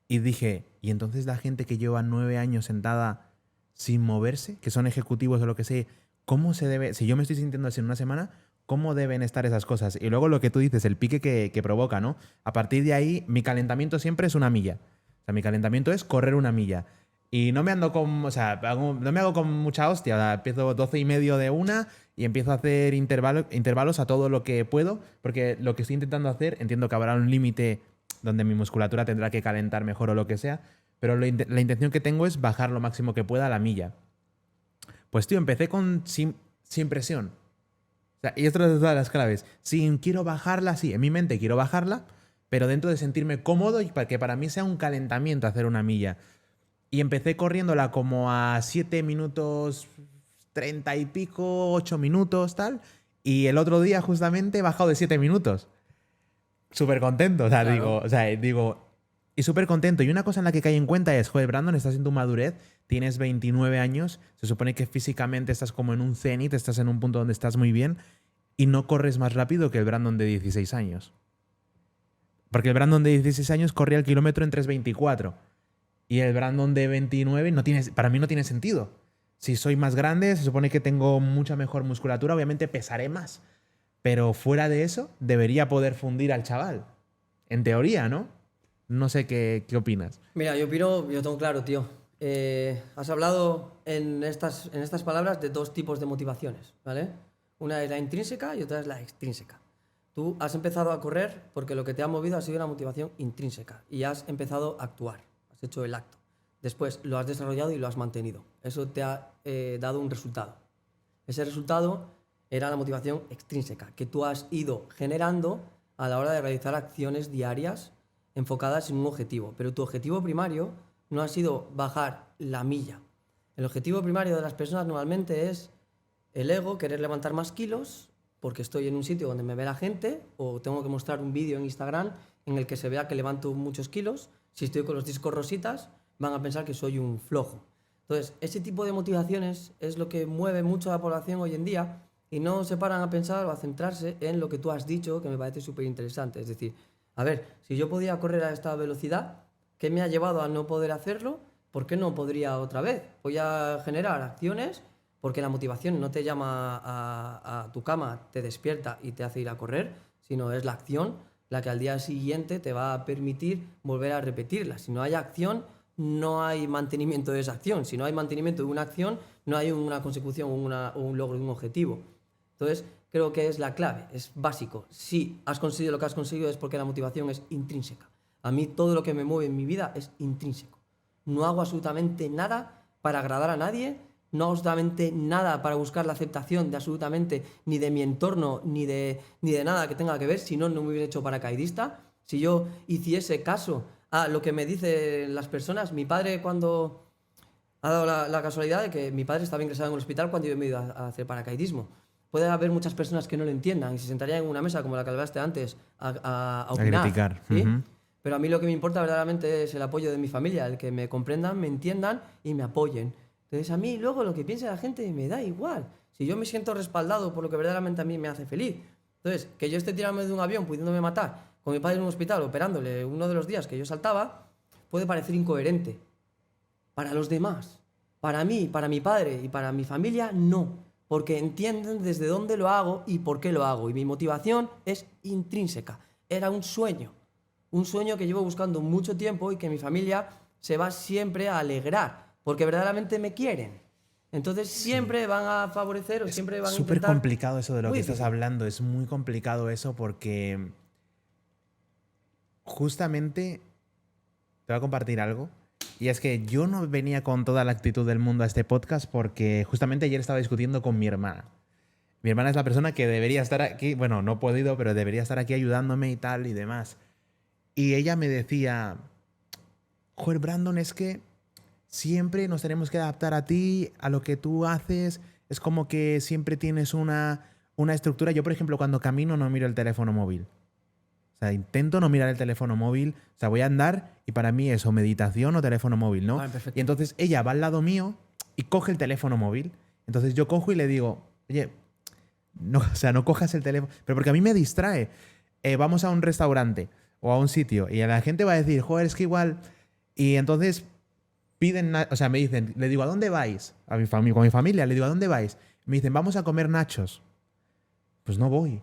Y dije, ¿y entonces la gente que lleva 9 años sentada sin moverse, que son ejecutivos o lo que sea, cómo se debe, si yo me estoy sintiendo así en una semana, cómo deben estar esas cosas? Y luego lo que tú dices, el pique que provoca, ¿no? A partir de ahí, mi calentamiento siempre es una milla. O sea, mi calentamiento es correr una milla. Y no me ando con, o sea, no me hago con mucha hostia. O sea, empiezo 12 y medio de una y empiezo a hacer intervalos a todo lo que puedo, porque lo que estoy intentando hacer, entiendo que habrá un límite donde mi musculatura tendrá que calentar mejor o lo que sea, pero la intención que tengo es bajar lo máximo que pueda a la milla. Pues tío, empecé sin presión. O sea, y esto es todas las claves. Quiero bajarla, sí, en mi mente quiero bajarla, pero dentro de sentirme cómodo y para que para mí sea un calentamiento hacer una milla. Y empecé corriéndola como a 7 minutos 30 y pico, 8 minutos, tal. Y el otro día justamente he bajado de 7 minutos. Súper contento, o sea, Claro. digo, y súper contento. Y una cosa en la que caí en cuenta es, joder, Brandon, estás en tu madurez, tienes 29 años, se supone que físicamente estás como en un cenit, estás en un punto donde estás muy bien y no corres más rápido que el Brandon de 16 años. Porque el Brandon de 16 años corría el kilómetro en 3:24 y el Brandon de 29 para mí no tiene sentido. Si soy más grande, se supone que tengo mucha mejor musculatura, obviamente pesaré más. pero fuera de eso debería poder fundir al chaval. En teoría, ¿no? No sé qué opinas. Mira, yo tengo claro, tío. Has hablado en estas palabras de dos tipos de motivaciones, ¿vale? Una es la intrínseca y otra es la extrínseca. Tú has empezado a correr porque lo que te ha movido ha sido una motivación intrínseca y has empezado a actuar, has hecho el acto. Después lo has desarrollado y lo has mantenido. Eso te ha dado un resultado. Ese resultado era la motivación extrínseca, que tú has ido generando a la hora de realizar acciones diarias enfocadas en un objetivo. Pero tu objetivo primario no ha sido bajar la milla. El objetivo primario de las personas normalmente es el ego, querer levantar más kilos, porque estoy en un sitio donde me ve la gente, o tengo que mostrar un vídeo en Instagram en el que se vea que levanto muchos kilos. Si estoy con los discos rositas, van a pensar que soy un flojo. Entonces, ese tipo de motivaciones es lo que mueve mucho a la población hoy en día y no se paran a pensar o a centrarse en lo que tú has dicho, que me parece súper interesante. Es decir, a ver, si yo podía correr a esta velocidad, ¿qué me ha llevado a no poder hacerlo? ¿Por qué no podría otra vez? Voy a generar acciones porque la motivación no te llama a tu cama, te despierta y te hace ir a correr, sino es la acción la que al día siguiente te va a permitir volver a repetirla. Si no hay acción, no hay mantenimiento de esa acción. Si no hay mantenimiento de una acción, no hay una consecución o un logro de un objetivo. Entonces, creo que es la clave, es básico. Si has conseguido lo que has conseguido es porque la motivación es intrínseca. A mí todo lo que me mueve en mi vida es intrínseco. No hago absolutamente nada para agradar a nadie, no hago absolutamente nada para buscar la aceptación de absolutamente ni de mi entorno ni de nada que tenga que ver, si no, no me hubiera hecho paracaidista. Si yo hiciese caso a lo que me dicen las personas, mi padre cuando ha dado la casualidad de que mi padre estaba ingresado en un hospital cuando yo me he ido a hacer paracaidismo. Puede haber muchas personas que no lo entiendan y se sentarían en una mesa como la que hablaste antes a opinar. A criticar. ¿Sí? Pero a mí lo que me importa verdaderamente es el apoyo de mi familia, el que me comprendan, me entiendan y me apoyen. Entonces a mí luego lo que piense la gente me da igual. Si yo me siento respaldado por lo que verdaderamente a mí me hace feliz. Entonces, que yo esté tirándome de un avión pudiéndome matar con mi padre en un hospital operándole uno de los días que yo saltaba, puede parecer incoherente. Para los demás, para mí, para mi padre y para mi familia, no. Porque entienden desde dónde lo hago y por qué lo hago. Y mi motivación es intrínseca. Era un sueño que llevo buscando mucho tiempo y que mi familia se va siempre a alegrar, porque verdaderamente me quieren. Entonces siempre van a favorecer o siempre van a intentar... Es súper complicado eso de lo Muy que difícil. estás hablando, es muy complicado eso porque justamente te voy a compartir algo. Y es que yo no venía con toda la actitud del mundo a este podcast porque justamente ayer estaba discutiendo con mi hermana. Mi hermana es la persona que debería estar aquí, bueno, no he podido, pero debería estar aquí ayudándome y tal y demás. Y ella me decía, joder, Brandon, es que siempre nos tenemos que adaptar a ti, a lo que tú haces. Es como que siempre tienes una estructura. Yo, por ejemplo, cuando camino no miro el teléfono móvil. O sea, intento no mirar el teléfono móvil. O sea, voy a andar y para mí es o meditación o teléfono móvil, ¿no? Vale, perfecto. Y entonces ella va al lado mío y coge el teléfono móvil. Entonces yo cojo y le digo, oye, no, o sea, no cojas el teléfono. Pero porque a mí me distrae. Vamos a un restaurante o a un sitio y la gente va a decir, joder, es que igual... Y entonces piden, o sea, me dicen, le digo, ¿a dónde vais? Con mi familia, le digo, ¿a dónde vais? Me dicen, vamos a comer nachos. Pues no voy.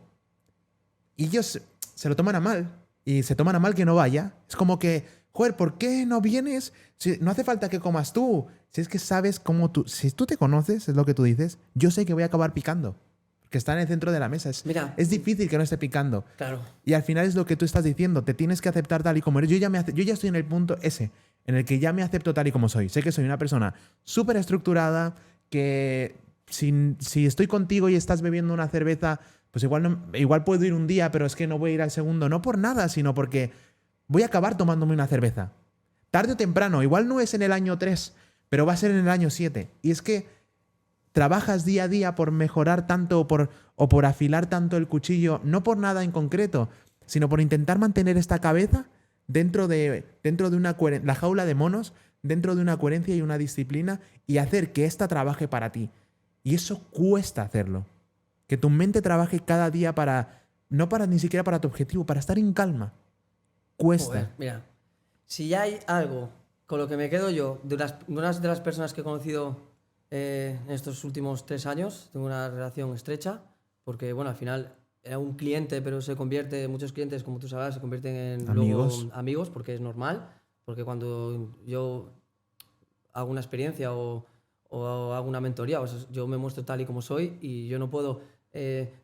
Y ellos se lo toman a mal. Y se toman a mal que no vaya. Es como que, joder, ¿por qué no vienes? Si no hace falta que comas tú. Si es que sabes cómo tú... Si tú te conoces, es lo que tú dices, yo sé que voy a acabar picando. Que está en el centro de la mesa. Mira, es difícil que no esté picando. claro. Y al final es lo que tú estás diciendo. Te tienes que aceptar tal y como eres. Yo ya estoy en el punto ese, en el que ya me acepto tal y como soy. Sé que soy una persona súper estructurada, que si estoy contigo y estás bebiendo una cerveza, pues igual puedo ir un día, pero es que no voy a ir al segundo. No por nada, sino porque voy a acabar tomándome una cerveza. Tarde o temprano. Igual no es en el año 3, pero va a ser en el año 7. Y es que trabajas día a día por mejorar tanto o por afilar tanto el cuchillo, no por nada en concreto, sino por intentar mantener esta cabeza dentro de una la jaula de monos, dentro de una coherencia y una disciplina y hacer que ésta trabaje para ti. Y eso cuesta hacerlo. Que tu mente trabaje cada día no para ni siquiera para tu objetivo, para estar en calma. Cuesta. Joder, mira, si ya hay algo con lo que me quedo yo, de unas de las personas que he conocido en estos últimos 3 años, tengo una relación estrecha, porque bueno, al final era un cliente, pero muchos clientes, como tú sabes, se convierten en Amigos. luego amigos, porque es normal, porque cuando yo hago una experiencia o hago una mentoría, o sea, yo me muestro tal y como soy y yo no puedo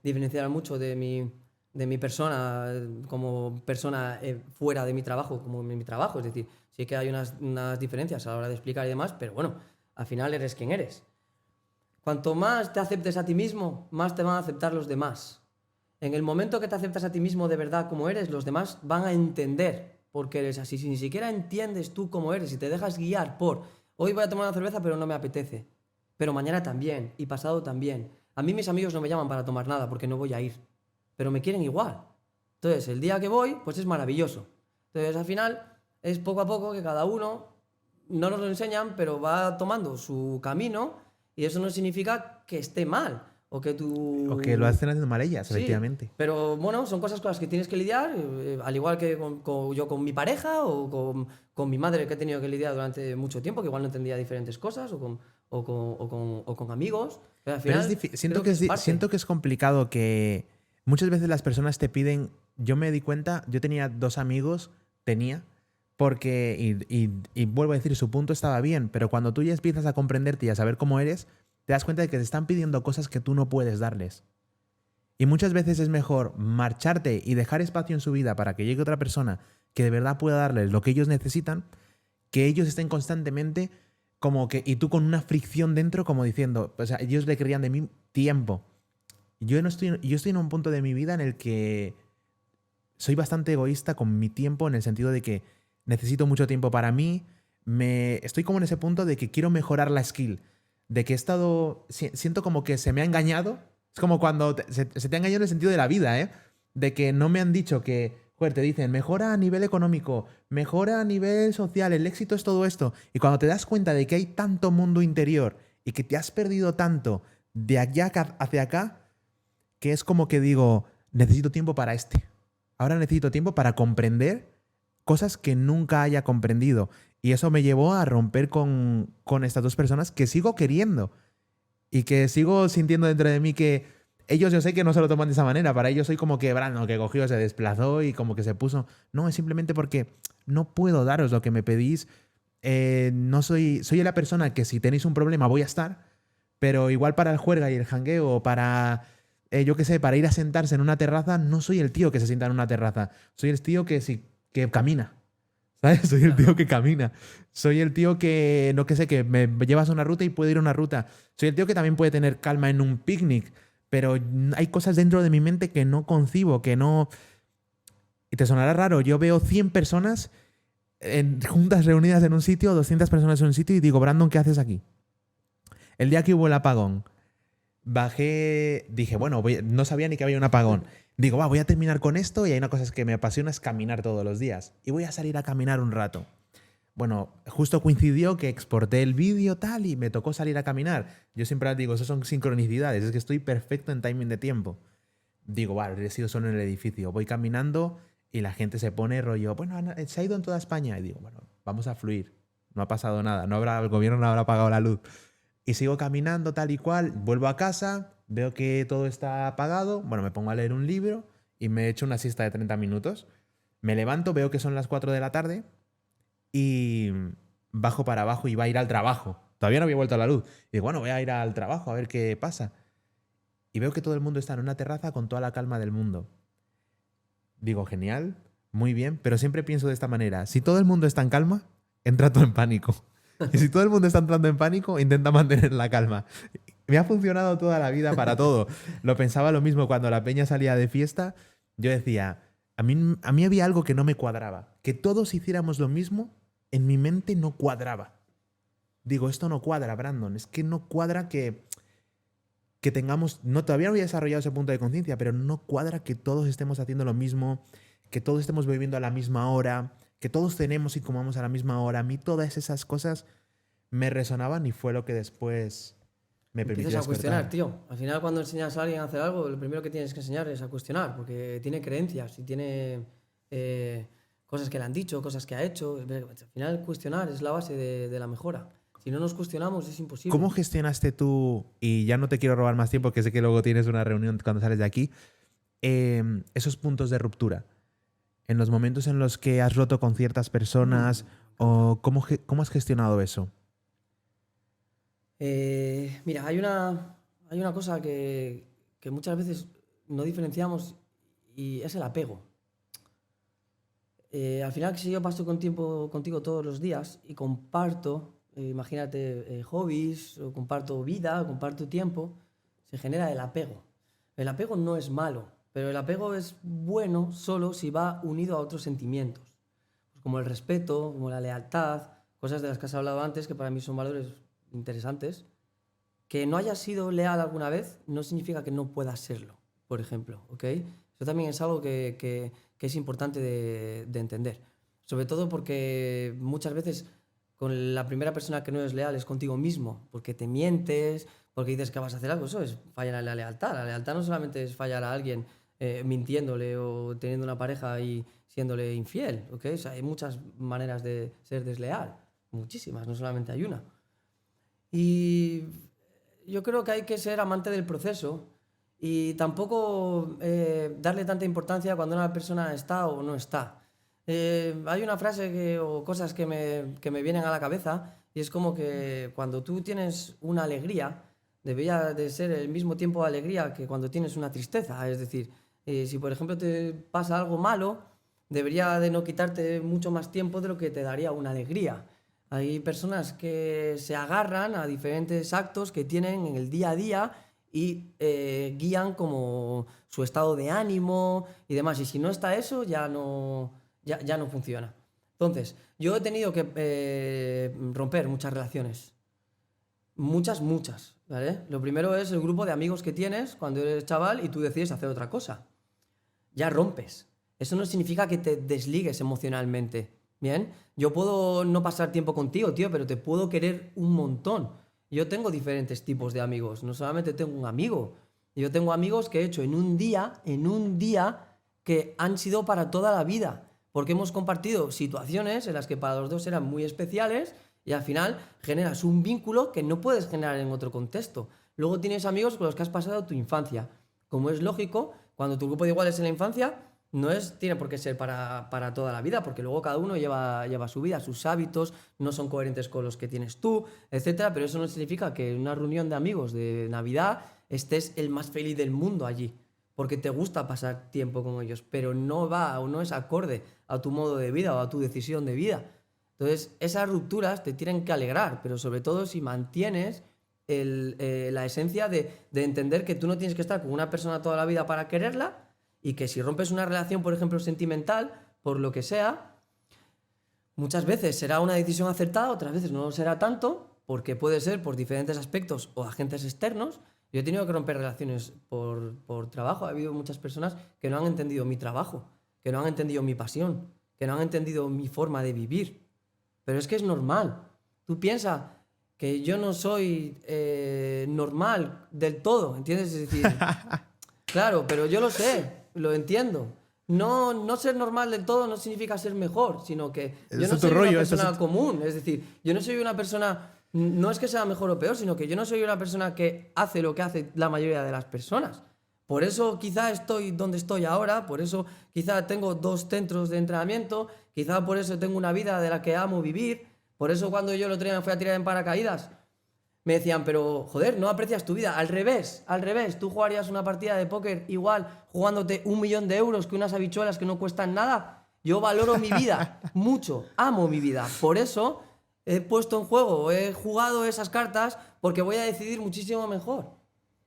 diferenciar mucho de mi persona como persona fuera de mi trabajo, como en mi trabajo. Es decir, sí que hay unas diferencias a la hora de explicar y demás, pero bueno, al final eres quien eres. Cuanto más te aceptes a ti mismo, más te van a aceptar los demás. En el momento que te aceptas a ti mismo de verdad como eres, los demás van a entender por qué eres así. Si ni siquiera entiendes tú cómo eres y te dejas guiar por hoy voy a tomar una cerveza pero no me apetece, pero mañana también y pasado también. A mí mis amigos no me llaman para tomar nada porque no voy a ir, pero me quieren igual. Entonces el día que voy pues es maravilloso. Entonces al final es poco a poco que cada uno, no nos lo enseñan, pero va tomando su camino y eso no significa que esté mal o que tú... O que lo hacen haciendo mal ellas, Sí, efectivamente. pero bueno, son cosas con las que tienes que lidiar, al igual que yo con mi pareja o con mi madre, que he tenido que lidiar durante mucho tiempo, que igual no entendía diferentes cosas, o con amigos. Pero al Pero final, siento creo que parte. siento que es complicado que muchas veces las personas te piden. Yo me di cuenta, yo tenía 2 amigos, porque, y vuelvo a decir, su punto estaba bien, pero cuando tú ya empiezas a comprenderte y a saber cómo eres, te das cuenta de que te están pidiendo cosas que tú no puedes darles. Y muchas veces es mejor marcharte y dejar espacio en su vida para que llegue otra persona que de verdad pueda darles lo que ellos necesitan, que ellos estén constantemente como que, y tú con una fricción dentro como diciendo, o sea, ellos le querían de mí tiempo. Yo estoy en un punto de mi vida en el que soy bastante egoísta con mi tiempo, en el sentido de que necesito mucho tiempo para mí. Estoy como en ese punto de que quiero mejorar la skill, de que siento como que se me ha engañado. Es como cuando se te ha engañado en el sentido de la vida, ¿eh? De que no me han dicho que, joder, te dicen, mejora a nivel económico, mejora a nivel social, el éxito es todo esto. Y cuando te das cuenta de que hay tanto mundo interior y que te has perdido tanto de allá hacia acá, que es como que digo, necesito tiempo para Ahora necesito tiempo para comprender cosas que nunca haya comprendido. Y eso me llevó a romper con estas 2 personas que sigo queriendo y que sigo sintiendo dentro de mí que ellos, yo sé que no se lo toman de esa manera. Para ellos soy como que Brandon, que cogió, se desplazó y como que se puso. No, es simplemente porque no puedo daros lo que me pedís. No soy la persona que si tenéis un problema voy a estar, pero igual para el juerga y el jangueo o para, yo qué sé, para ir a sentarse en una terraza, no soy el tío que se sienta en una terraza. Soy el tío que camina. ¿Sabes? Soy el tío que camina. Soy el tío que, no que sé, que me llevas a una ruta y puedo ir a una ruta. Soy el tío que también puede tener calma en un picnic, pero hay cosas dentro de mi mente que no concibo, que no... Y te sonará raro, yo veo 100 personas juntas reunidas en un sitio, 200 personas en un sitio y digo, Brandon, ¿qué haces aquí? El día que hubo el apagón, bajé, dije, bueno, no sabía ni que había un apagón. Digo, voy a terminar con esto y hay una cosa que me apasiona, es caminar todos los días. Y voy a salir a caminar un rato. Bueno, justo coincidió que exporté el vídeo tal y me tocó salir a caminar. Yo siempre digo, eso son sincronicidades, es que estoy perfecto en timing de tiempo. Digo, vale, he sido solo en el edificio. Voy caminando y la gente se pone rollo, bueno, se ha ido en toda España. Y digo, bueno, vamos a fluir. No ha pasado nada, el gobierno no habrá apagado la luz. Y sigo caminando tal y cual, vuelvo a casa, veo que todo está apagado, bueno, me pongo a leer un libro y me echo una siesta de 30 minutos. Me levanto, veo que son las 4 de la tarde y bajo para abajo y va a ir al trabajo. Todavía no había vuelto a la luz. Y digo, bueno, voy a ir al trabajo a ver qué pasa. Y veo que todo el mundo está en una terraza con toda la calma del mundo. Digo, genial, muy bien, pero siempre pienso de esta manera. Si todo el mundo está en calma, entra todo en pánico. Y si todo el mundo está entrando en pánico, intenta mantener la calma. Me ha funcionado toda la vida para todo. Lo pensaba lo mismo cuando la peña salía de fiesta. Yo decía, a mí había algo que no me cuadraba. Que todos hiciéramos lo mismo, en mi mente no cuadraba. Digo, esto no cuadra, Brandon. Es que no cuadra que tengamos... todavía no había desarrollado ese punto de conciencia, pero no cuadra que todos estemos haciendo lo mismo, que todos estemos bebiendo a la misma hora, que todos tenemos y comamos a la misma hora. A mí todas esas cosas me resonaban y fue lo que después me permitió Empiezas a despertar. cuestionar, tío. Al final, cuando enseñas a alguien a hacer algo, lo primero que tienes que enseñar es a cuestionar, porque tiene creencias y tiene cosas que le han dicho, cosas que ha hecho. Al final, cuestionar es la base de la mejora. Si no nos cuestionamos, es imposible. ¿Cómo gestionaste tú, y ya no te quiero robar más tiempo, que sé que luego tienes una reunión cuando sales de aquí, esos puntos de ruptura. En los momentos en los que has roto con ciertas personas, o ¿cómo has gestionado eso? Mira, hay una cosa que muchas veces no diferenciamos y es el apego. Al final, si yo paso contigo todos los días y comparto, imagínate, hobbies, o comparto vida, o comparto tiempo, se genera el apego. El apego no es malo, pero el apego es bueno solo si va unido a otros sentimientos, pues como el respeto, como la lealtad, cosas de las que has hablado antes que para mí son valores interesantes. Que no hayas sido leal alguna vez no significa que no puedas serlo, por ejemplo, ¿ok? Eso también es algo que es importante de entender. Sobre todo porque muchas veces con la primera persona que no es leal es contigo mismo, porque te mientes, porque dices que vas a hacer algo. Eso es fallar en la lealtad. La lealtad no solamente es fallar a alguien mintiéndole o teniendo una pareja y siéndole infiel, ¿ok? O sea, hay muchas maneras de ser desleal, muchísimas, no solamente hay una. Y yo creo que hay que ser amante del proceso y tampoco darle tanta importancia cuando una persona está o no está. Hay una frase o cosas que me vienen a la cabeza y es como que cuando tú tienes una alegría, debería de ser el mismo tiempo de alegría que cuando tienes una tristeza. Es decir, si por ejemplo te pasa algo malo, debería de no quitarte mucho más tiempo de lo que te daría una alegría. Hay personas que se agarran a diferentes actos que tienen en el día a día y guían como su estado de ánimo y demás. Y si no está eso, ya no funciona. Entonces, yo he tenido que romper muchas relaciones. Muchas, ¿vale? Lo primero es el grupo de amigos que tienes cuando eres chaval y tú decides hacer otra cosa. Ya rompes. Eso no significa que te desligues emocionalmente. Bien, yo puedo no pasar tiempo contigo, tío, pero te puedo querer un montón. Yo tengo diferentes tipos de amigos, no solamente tengo un amigo. Yo tengo amigos que he hecho en un día, que han sido para toda la vida, porque hemos compartido situaciones en las que para los dos eran muy especiales y al final generas un vínculo que no puedes generar en otro contexto. Luego tienes amigos con los que has pasado tu infancia. Como es lógico, cuando tu grupo de iguales en la infancia tiene por qué ser para toda la vida, porque luego cada uno lleva su vida, sus hábitos, no son coherentes con los que tienes tú, etcétera. Pero eso no significa que en una reunión de amigos de Navidad estés el más feliz del mundo allí, porque te gusta pasar tiempo con ellos, pero no va o no es acorde a tu modo de vida o a tu decisión de vida. Entonces, esas rupturas te tienen que alegrar, pero sobre todo si mantienes la esencia de entender que tú no tienes que estar con una persona toda la vida para quererla, y que si rompes una relación, por ejemplo, sentimental, por lo que sea, muchas veces será una decisión acertada, otras veces no lo será tanto, porque puede ser por diferentes aspectos o agentes externos. Yo he tenido que romper relaciones por trabajo. Ha habido muchas personas que no han entendido mi trabajo, que no han entendido mi pasión, que no han entendido mi forma de vivir. Pero es que es normal. Tú piensas que yo no soy normal del todo, ¿entiendes? Es decir, claro, pero yo lo sé. Lo entiendo. No ser normal del todo no significa ser mejor, sino que yo no soy una persona común. Es decir, yo no soy una persona... No es que sea mejor o peor, sino que yo no soy una persona que hace lo que hace la mayoría de las personas. Por eso quizá estoy donde estoy ahora, por eso quizá tengo 2 centros de entrenamiento, quizá por eso tengo una vida de la que amo vivir, por eso cuando yo el otro día me fui a tirar en paracaídas, me decían, pero joder, no aprecias tu vida. Al revés, tú jugarías una partida de póker igual jugándote 1 millón de euros que unas habichuelas que no cuestan nada. Yo valoro mi vida mucho, amo mi vida. Por eso he puesto en juego, he jugado esas cartas porque voy a decidir muchísimo mejor.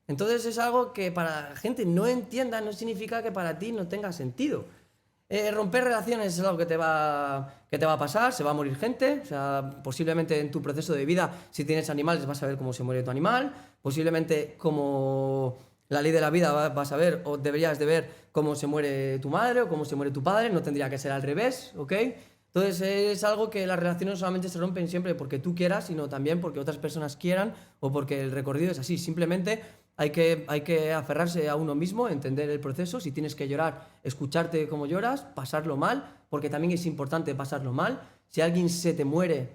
Entonces es algo que para la gente no entienda, no significa que para ti no tenga sentido. Romper relaciones es algo que te va a pasar, se va a morir gente, o sea, posiblemente en tu proceso de vida, si tienes animales, vas a ver cómo se muere tu animal, posiblemente como la ley de la vida vas a ver, o deberías de ver cómo se muere tu madre o cómo se muere tu padre, no tendría que ser al revés, ¿ok? Entonces es algo que las relaciones no solamente se rompen siempre porque tú quieras, sino también porque otras personas quieran o porque el recorrido es así. Simplemente hay que aferrarse a uno mismo, entender el proceso. Si tienes que llorar, escucharte cómo lloras, pasarlo mal, porque también es importante pasarlo mal. Si alguien se te muere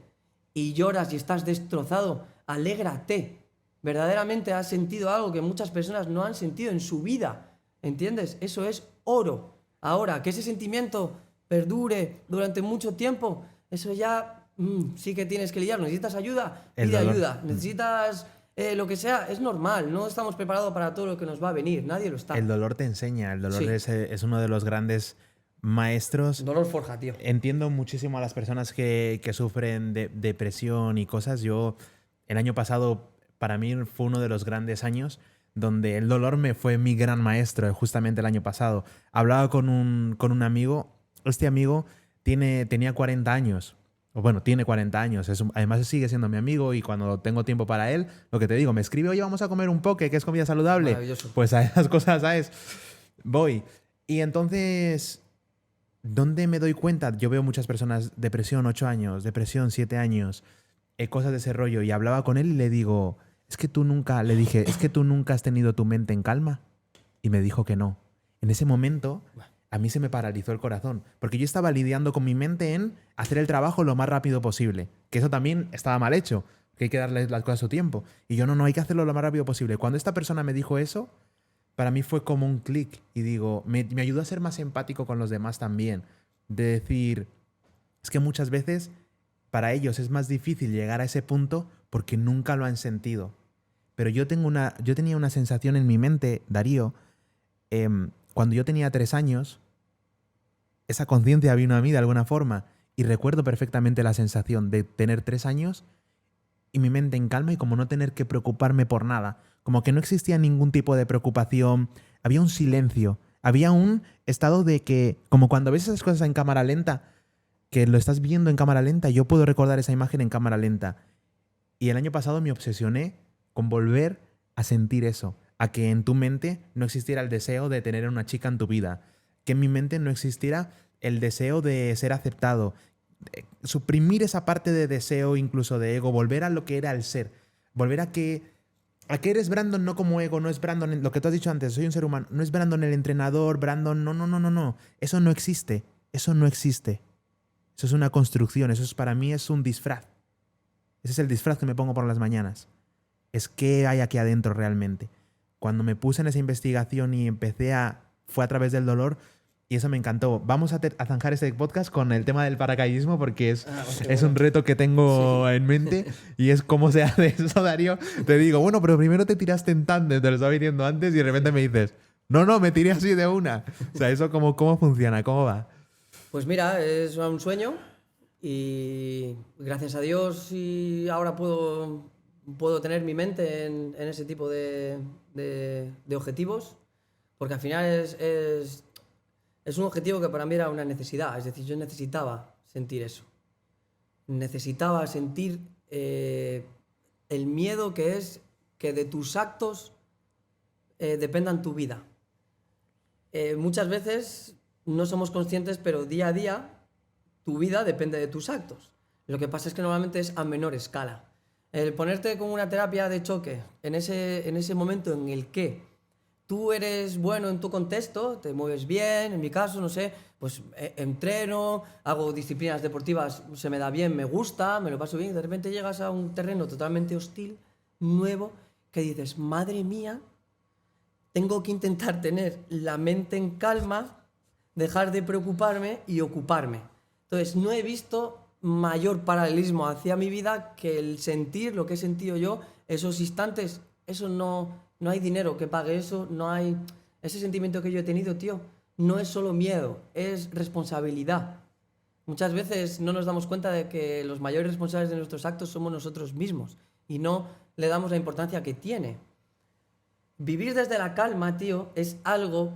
y lloras y estás destrozado, alégrate. Verdaderamente has sentido algo que muchas personas no han sentido en su vida. ¿entiendes? Eso es oro. Ahora, que ese sentimiento perdure durante mucho tiempo, eso ya sí que tienes que lidiar. ¿Necesitas ayuda? Pide ayuda. ¿Necesitas lo que sea? Es normal. No estamos preparados para todo lo que nos va a venir. Nadie lo está. El dolor te enseña. El dolor es uno de los grandes maestros. Dolor forja, tío. Entiendo muchísimo a las personas que sufren de depresión y cosas. Yo, el año pasado, para mí fue uno de los grandes años donde el dolor me fue mi gran maestro, justamente el año pasado. Hablaba con un amigo. Este amigo tenía 40 años. O bueno, tiene 40 años. Además sigue siendo mi amigo y cuando tengo tiempo para él, lo que te digo, me escribe, oye, vamos a comer un poke, que es comida saludable. Maravilloso. Pues a esas cosas, ¿sabes? Voy. Y entonces, ¿dónde me doy cuenta? Yo veo muchas personas, depresión 8 años, depresión 7 años, cosas de ese rollo. Y hablaba con él y le digo, le dije, ¿es que tú nunca has tenido tu mente en calma? Y me dijo que no. En ese momento, a mí se me paralizó el corazón. Porque yo estaba lidiando con mi mente en hacer el trabajo lo más rápido posible. Que eso también estaba mal hecho. Que hay que darle las cosas a su tiempo. Y yo, no, hay que hacerlo lo más rápido posible. Cuando esta persona me dijo eso, para mí fue como un clic. Y digo, me ayudó a ser más empático con los demás también. De decir, es que muchas veces para ellos es más difícil llegar a ese punto porque nunca lo han sentido. Pero yo tenía una sensación en mi mente, Darío, cuando yo tenía 3 años, esa conciencia vino a mí de alguna forma y recuerdo perfectamente la sensación de tener 3 años y mi mente en calma y como no tener que preocuparme por nada. Como que no existía ningún tipo de preocupación, había un silencio, había un estado de que, como cuando ves esas cosas en cámara lenta, que lo estás viendo en cámara lenta, yo puedo recordar esa imagen en cámara lenta. Y el año pasado me obsesioné con volver a sentir eso, a que en tu mente no existiera el deseo de tener a una chica en tu vida, que en mi mente no existiera el deseo de ser aceptado, suprimir esa parte de deseo, incluso de ego, volver a lo que era el ser, volver a que eres Brandon no como ego, no es Brandon, lo que tú has dicho antes, soy un ser humano, no es Brandon el entrenador, Brandon, no, eso no existe, eso es una construcción, para mí es un disfraz. Ese es el disfraz que me pongo por las mañanas. Es qué hay aquí adentro realmente. Cuando me puse en esa investigación y fue a través del dolor y eso me encantó. Vamos a zanjar este podcast con el tema del paracaidismo porque es un reto que tengo en mente y es cómo se hace eso, Darío. Te digo, bueno, pero primero te tiraste en tándem, te lo estaba diciendo antes y de repente me dices, no, me tiré así de una. O sea, eso cómo funciona, cómo va. Pues mira, es un sueño y gracias a Dios y ahora puedo tener mi mente en ese tipo de objetivos, porque al final es un objetivo que para mí era una necesidad, es decir, yo necesitaba sentir eso. Necesitaba sentir el miedo que es que de tus actos dependan tu vida. Muchas veces no somos conscientes, pero día a día tu vida depende de tus actos. Lo que pasa es que normalmente es a menor escala. El ponerte con una terapia de choque en ese momento en el que tú eres bueno en tu contexto, te mueves bien, en mi caso, no sé, pues entreno, hago disciplinas deportivas, se me da bien, me gusta, me lo paso bien, y de repente llegas a un terreno totalmente hostil, nuevo, que dices, madre mía, tengo que intentar tener la mente en calma, dejar de preocuparme y ocuparme. Entonces, no he visto mayor paralelismo hacia mi vida que el sentir lo que he sentido yo, esos instantes, eso no hay dinero que pague eso, no hay... Ese sentimiento que yo he tenido, tío, no es solo miedo, es responsabilidad. Muchas veces no nos damos cuenta de que los mayores responsables de nuestros actos somos nosotros mismos y no le damos la importancia que tiene. Vivir desde la calma, tío, es algo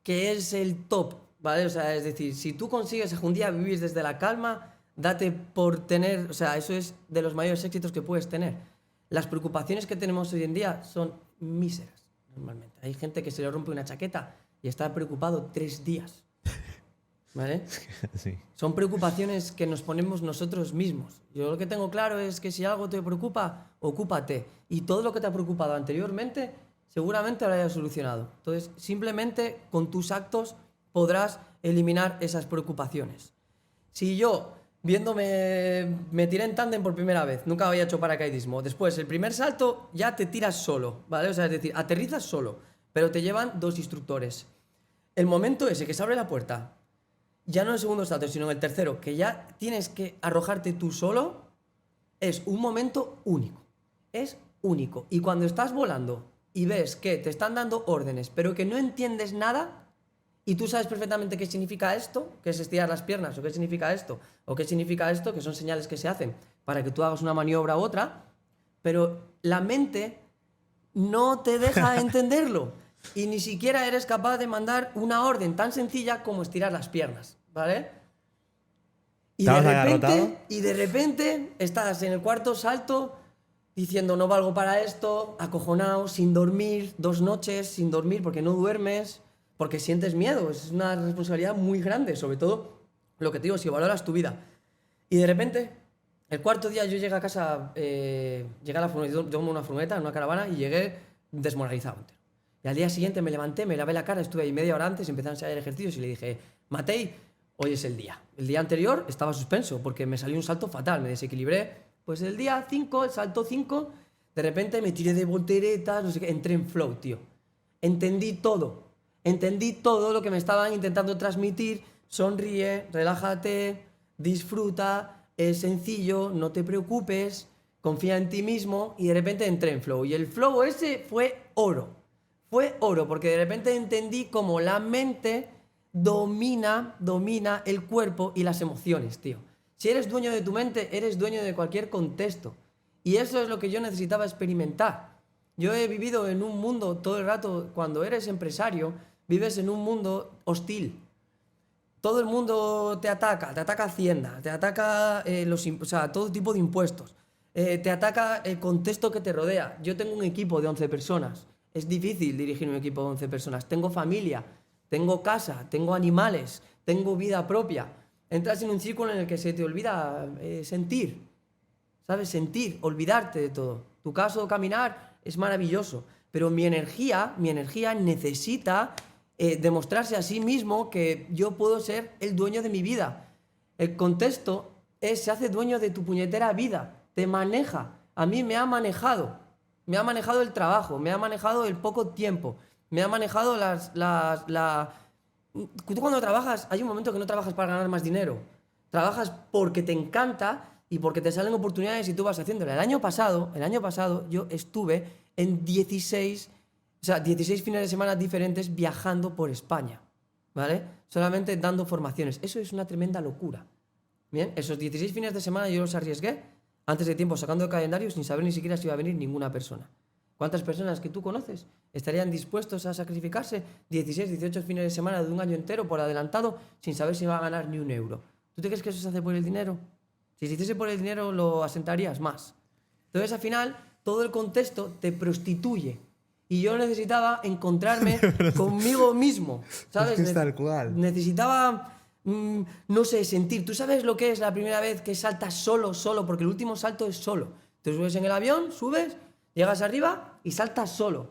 que es el top, ¿vale? O sea, es decir, si tú consigues algún día vivir desde la calma, date por tener, o sea, eso es de los mayores éxitos que puedes tener. Las preocupaciones que tenemos hoy en día son míseras, normalmente. Hay gente que se le rompe una chaqueta y está preocupado 3 días, ¿vale? Sí. Son preocupaciones que nos ponemos nosotros mismos. Yo lo que tengo claro es que si algo te preocupa, ocúpate. Y todo lo que te ha preocupado anteriormente, seguramente lo hayas solucionado. Entonces, simplemente con tus actos podrás eliminar esas preocupaciones. Si yo, me tiré en tándem por primera vez, nunca había hecho paracaidismo, después el primer salto ya te tiras solo, ¿vale? O sea, es decir, aterrizas solo, pero te llevan 2 instructores. El momento ese que se abre la puerta, ya no en el segundo salto, sino en el tercero, que ya tienes que arrojarte tú solo, es un momento único. Es único. Y cuando estás volando y ves que te están dando órdenes, pero que no entiendes nada, y tú sabes perfectamente qué significa esto, que es estirar las piernas, o qué significa esto, o qué significa esto, que son señales que se hacen para que tú hagas una maniobra u otra, pero la mente no te deja entenderlo. Y ni siquiera eres capaz de mandar una orden tan sencilla como estirar las piernas, ¿vale? Y de repente estás en el cuarto salto diciendo no valgo para esto, acojonado, sin dormir, 2 noches sin dormir porque no duermes, porque sientes miedo. Es una responsabilidad muy grande, sobre todo lo que te digo, si valoras tu vida. Y de repente, el cuarto día yo llegué a casa, llegué a la furgoneta, yo tomo una furgoneta, una caravana, y llegué desmoralizado entero. Y al día siguiente me levanté, me lavé la cara, estuve ahí media hora antes, empecé a ensayar ejercicios y le dije, Matei, hoy es el día. El día anterior estaba suspenso porque me salió un salto fatal, me desequilibré. Pues el día 5, el salto 5, de repente me tiré de volteretas, no sé qué, entré en flow, tío. Entendí todo lo que me estaban intentando transmitir. Sonríe, relájate, disfruta, es sencillo, no te preocupes, confía en ti mismo, y de repente entré en flow. Y el flow ese fue oro. Fue oro, porque de repente entendí cómo la mente domina el cuerpo y las emociones, tío. Si eres dueño de tu mente, eres dueño de cualquier contexto. Y eso es lo que yo necesitaba experimentar. Yo he vivido en un mundo todo el rato, cuando eres empresario, vives en un mundo hostil. Todo el mundo te ataca Hacienda, te ataca todo tipo de impuestos, te ataca el contexto que te rodea. Yo tengo un equipo de 11 personas. Es difícil dirigir un equipo de 11 personas. Tengo familia, tengo casa, tengo animales, tengo vida propia. Entras en un círculo en el que se te olvida sentir, ¿sabes? Sentir, olvidarte de todo. Tu caso, caminar, es maravilloso. Pero mi energía necesita demostrarse a sí mismo que yo puedo ser el dueño de mi vida. El contexto se hace dueño de tu puñetera vida. Te maneja. A mí me ha manejado. Me ha manejado el trabajo, me ha manejado el poco tiempo, me ha manejado Tú cuando trabajas, hay un momento que no trabajas para ganar más dinero. Trabajas porque te encanta y porque te salen oportunidades y tú vas haciéndolo. El año pasado yo estuve en 16 fines de semana diferentes viajando por España, ¿vale? Solamente dando formaciones. Eso es una tremenda locura. Bien, esos 16 fines de semana yo los arriesgué antes de tiempo, sacando el calendario sin saber ni siquiera si iba a venir ninguna persona. ¿Cuántas personas que tú conoces estarían dispuestos a sacrificarse 16, 18 fines de semana de un año entero por adelantado sin saber si va a ganar ni un euro? ¿Tú te crees que eso se hace por el dinero? Si se hiciese por el dinero, lo asentarías más. Entonces, al final, todo el contexto te prostituye. Y yo necesitaba encontrarme conmigo mismo, ¿sabes? Es que es tal cual. Necesitaba... no sé, sentir. ¿Tú sabes lo que es la primera vez que saltas solo? Porque el último salto es solo. Te subes en el avión, subes, llegas arriba y saltas solo.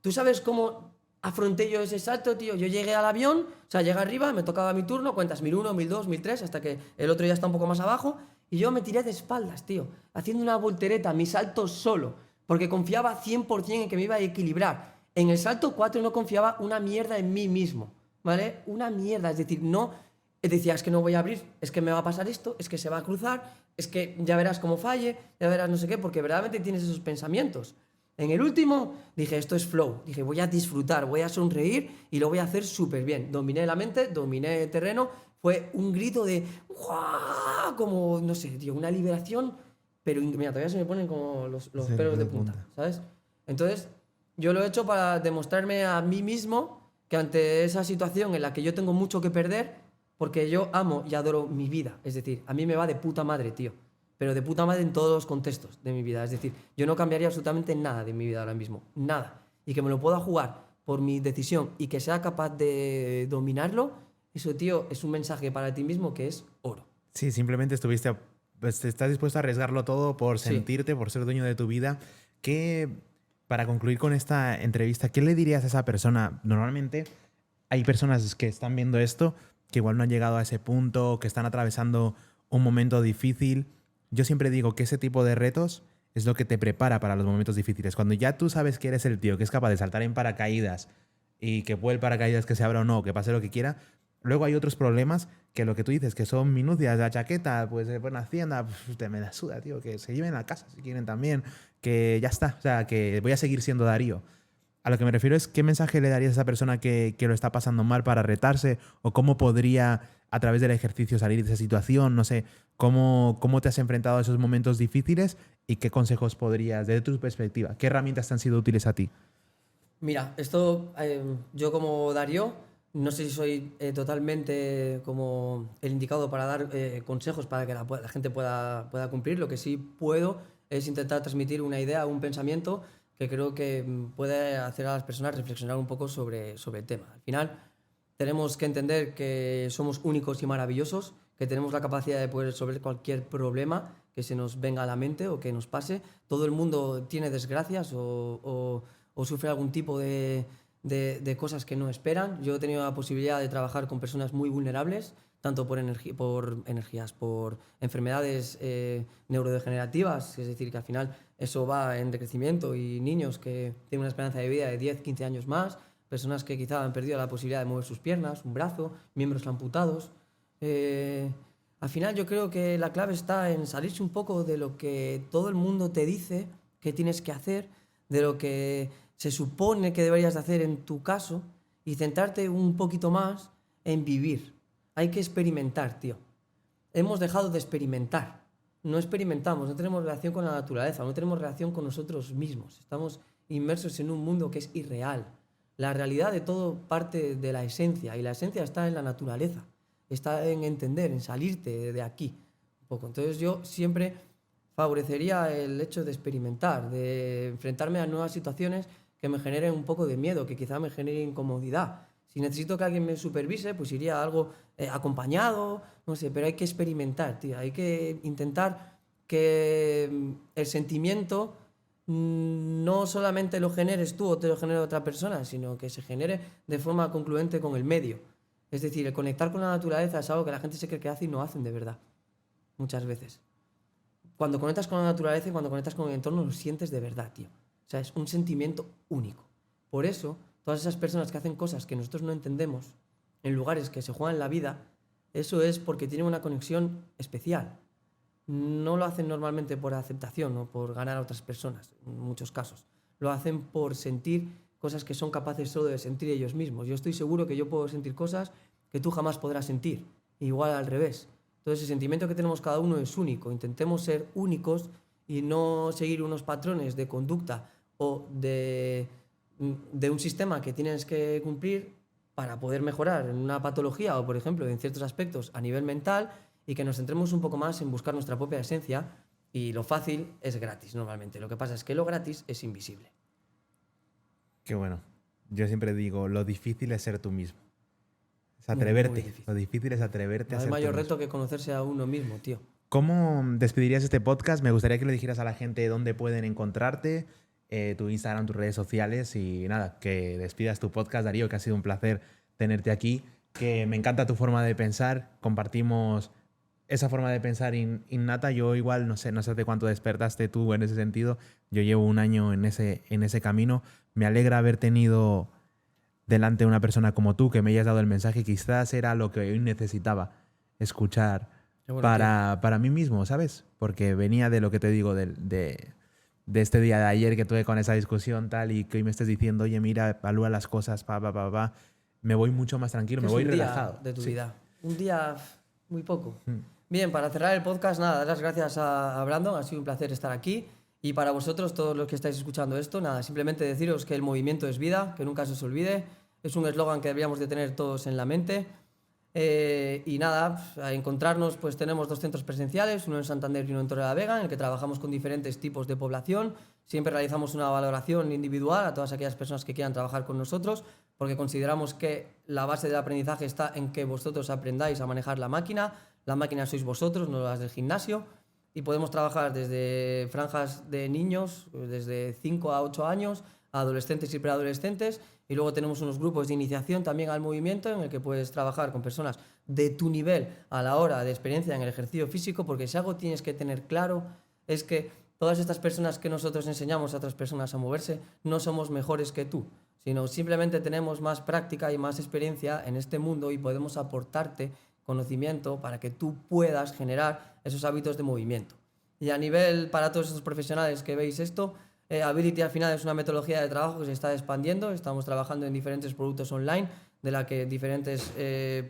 ¿Tú sabes cómo afronté yo ese salto, tío? Yo llegué al avión, llegué arriba, me tocaba mi turno, cuentas 1001, 1002, 1003, hasta que el otro ya está un poco más abajo, y yo me tiré de espaldas, tío, haciendo una voltereta, mi salto solo, porque confiaba 100% en que me iba a equilibrar. En el salto 4 no confiaba una mierda en mí mismo, ¿vale? Una mierda, es decir, no... Decía, es que no voy a abrir, es que me va a pasar esto, es que se va a cruzar, es que ya verás cómo falle, ya verás no sé qué, porque verdaderamente tienes esos pensamientos. En el último dije, esto es flow, dije, voy a disfrutar, voy a sonreír y lo voy a hacer súper bien. Dominé la mente, dominé el terreno, fue un grito de ¡guau! Como, no sé, tío, una liberación, pero mira, todavía se me ponen como los pelos de punta, ¿sabes? Entonces, yo lo he hecho para demostrarme a mí mismo que ante esa situación en la que yo tengo mucho que perder, porque yo amo y adoro mi vida. Es decir, a mí me va de puta madre, tío. Pero de puta madre en todos los contextos de mi vida. Es decir, yo no cambiaría absolutamente nada de mi vida ahora mismo. Nada. Y que me lo pueda jugar por mi decisión y que sea capaz de dominarlo, eso, tío, es un mensaje para ti mismo que es oro. Sí, simplemente estás dispuesto a arriesgarlo todo por sentirte, por ser dueño de tu vida. Para concluir con esta entrevista, ¿qué le dirías a esa persona? Normalmente hay personas que están viendo esto que igual no han llegado a ese punto, que están atravesando un momento difícil. Yo siempre digo que ese tipo de retos es lo que te prepara para los momentos difíciles. Cuando ya tú sabes que eres el tío que es capaz de saltar en paracaídas y que puede el paracaídas que se abra o no, que pase lo que quiera, luego hay otros problemas que lo que tú dices, que son minucias, la chaqueta, pues se pone Hacienda, te me la suda, tío, que se lleven a casa si quieren también, que ya está, o sea, que voy a seguir siendo Darío. A lo que me refiero es, ¿qué mensaje le darías a esa persona que lo está pasando mal para retarse? ¿O cómo podría, a través del ejercicio, salir de esa situación? No sé, ¿cómo te has enfrentado a esos momentos difíciles y qué consejos podrías, desde tu perspectiva, qué herramientas te han sido útiles a ti? Mira, esto, yo como Darío, no sé si soy totalmente como el indicado para dar consejos para que la gente pueda cumplir. Lo que sí puedo es intentar transmitir una idea, un pensamiento que creo que puede hacer a las personas reflexionar un poco sobre el tema. Al final, tenemos que entender que somos únicos y maravillosos, que tenemos la capacidad de poder resolver cualquier problema que se nos venga a la mente o que nos pase. Todo el mundo tiene desgracias o sufre algún tipo de cosas que no esperan. Yo he tenido la posibilidad de trabajar con personas muy vulnerables, tanto por enfermedades neurodegenerativas, es decir, que al final eso va en decrecimiento, y niños que tienen una esperanza de vida de 10, 15 años más, personas que quizá han perdido la posibilidad de mover sus piernas, un brazo, miembros amputados. Al final yo creo que la clave está en salirse un poco de lo que todo el mundo te dice que tienes que hacer, de lo que se supone que deberías de hacer en tu caso, y centrarte un poquito más en vivir. Hay que experimentar, tío. Hemos dejado de experimentar. No experimentamos, no tenemos relación con la naturaleza, no tenemos relación con nosotros mismos. Estamos inmersos en un mundo que es irreal. La realidad de todo parte de la esencia, y la esencia está en la naturaleza. Está en entender, en salirte de aquí un poco. Entonces yo siempre favorecería el hecho de experimentar, de enfrentarme a nuevas situaciones que me generen un poco de miedo, que quizá me genere incomodidad. Si necesito que alguien me supervise, pues iría a algo acompañado, no sé, pero hay que experimentar, tío. Hay que intentar que el sentimiento no solamente lo generes tú o te lo genere otra persona, sino que se genere de forma concluente con el medio. Es decir, el conectar con la naturaleza es algo que la gente se cree que hace y no hacen de verdad, muchas veces. Cuando conectas con la naturaleza y cuando conectas con el entorno, lo sientes de verdad, tío. O sea, es un sentimiento único. Por eso, todas esas personas que hacen cosas que nosotros no entendemos, en lugares que se juegan la vida, eso es porque tienen una conexión especial. No lo hacen normalmente por aceptación o por ganar a otras personas, en muchos casos. Lo hacen por sentir cosas que son capaces solo de sentir ellos mismos. Yo estoy seguro que yo puedo sentir cosas que tú jamás podrás sentir. Igual al revés. Entonces, el sentimiento que tenemos cada uno es único. Intentemos ser únicos y no seguir unos patrones de conducta o de un sistema que tienes que cumplir para poder mejorar en una patología o, por ejemplo, en ciertos aspectos a nivel mental, y que nos centremos un poco más en buscar nuestra propia esencia. Y lo fácil es gratis normalmente. Lo que pasa es que lo gratis es invisible. Qué bueno. Yo siempre digo, lo difícil es ser tú mismo. Es atreverte. Muy difícil. Lo difícil es atreverte a ser No hay mayor tú reto mismo. que conocerse a uno mismo, tío. ¿Cómo despedirías este podcast? Me gustaría que le dijeras a la gente dónde pueden encontrarte, tu Instagram, tus redes sociales, y nada, que despidas tu podcast, Darío, que ha sido un placer tenerte aquí, que me encanta tu forma de pensar, compartimos esa forma de pensar innata. Yo igual, no sé de cuánto despertaste tú en ese sentido, yo llevo un año en ese camino. Me alegra haber tenido delante una persona como tú, que me hayas dado el mensaje. Quizás era lo que hoy necesitaba escuchar para mí mismo, ¿sabes? Porque venía de lo que te digo, de este día de ayer que tuve con esa discusión tal, y que hoy me estés diciendo, oye, mira, evalúa las cosas, me voy mucho más tranquilo, me voy relajado. Un día de tu vida. Un día, muy poco. Bien, para cerrar el podcast, nada, dar las gracias a Brandon. Ha sido un placer estar aquí. Y para vosotros, todos los que estáis escuchando esto, nada, simplemente deciros que el movimiento es vida, que nunca se os olvide. Es un eslogan que deberíamos de tener todos en la mente. Y nada, a encontrarnos, pues tenemos 2 centros presenciales, uno en Santander y uno en Torrelavega, en el que trabajamos con diferentes tipos de población. Siempre realizamos una valoración individual a todas aquellas personas que quieran trabajar con nosotros, porque consideramos que la base del aprendizaje está en que vosotros aprendáis a manejar la máquina. La máquina sois vosotros, no las del gimnasio. Y podemos trabajar desde franjas de niños, desde 5 a 8 años, a adolescentes y preadolescentes. Y luego tenemos unos grupos de iniciación también al movimiento, en el que puedes trabajar con personas de tu nivel a la hora de experiencia en el ejercicio físico, porque si algo tienes que tener claro es que todas estas personas que nosotros enseñamos a otras personas a moverse, no somos mejores que tú, sino simplemente tenemos más práctica y más experiencia en este mundo y podemos aportarte conocimiento para que tú puedas generar esos hábitos de movimiento. Y a nivel, para todos esos profesionales que veis esto, Ability al final es una metodología de trabajo que se está expandiendo. Estamos trabajando en diferentes productos online, de la que diferentes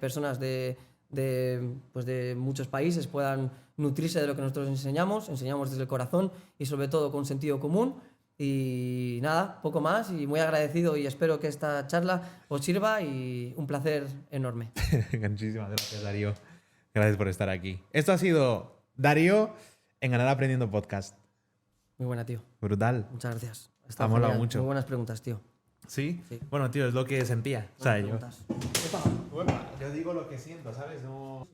personas de muchos países puedan nutrirse de lo que nosotros enseñamos. Enseñamos desde el corazón y sobre todo con sentido común. Y nada, poco más, y muy agradecido y espero que esta charla os sirva y un placer enorme. Muchísimas gracias, Darío. Gracias por estar aquí. Esto ha sido Darío en Ganar Aprendiendo Podcast. Muy buena, tío. Brutal. Muchas gracias. Ha molado mucho. Muy buenas preguntas, tío. ¿Sí? Sí. Bueno, tío, es lo que sentía. O sea, Buenas preguntas. yo digo lo que siento, ¿sabes? No...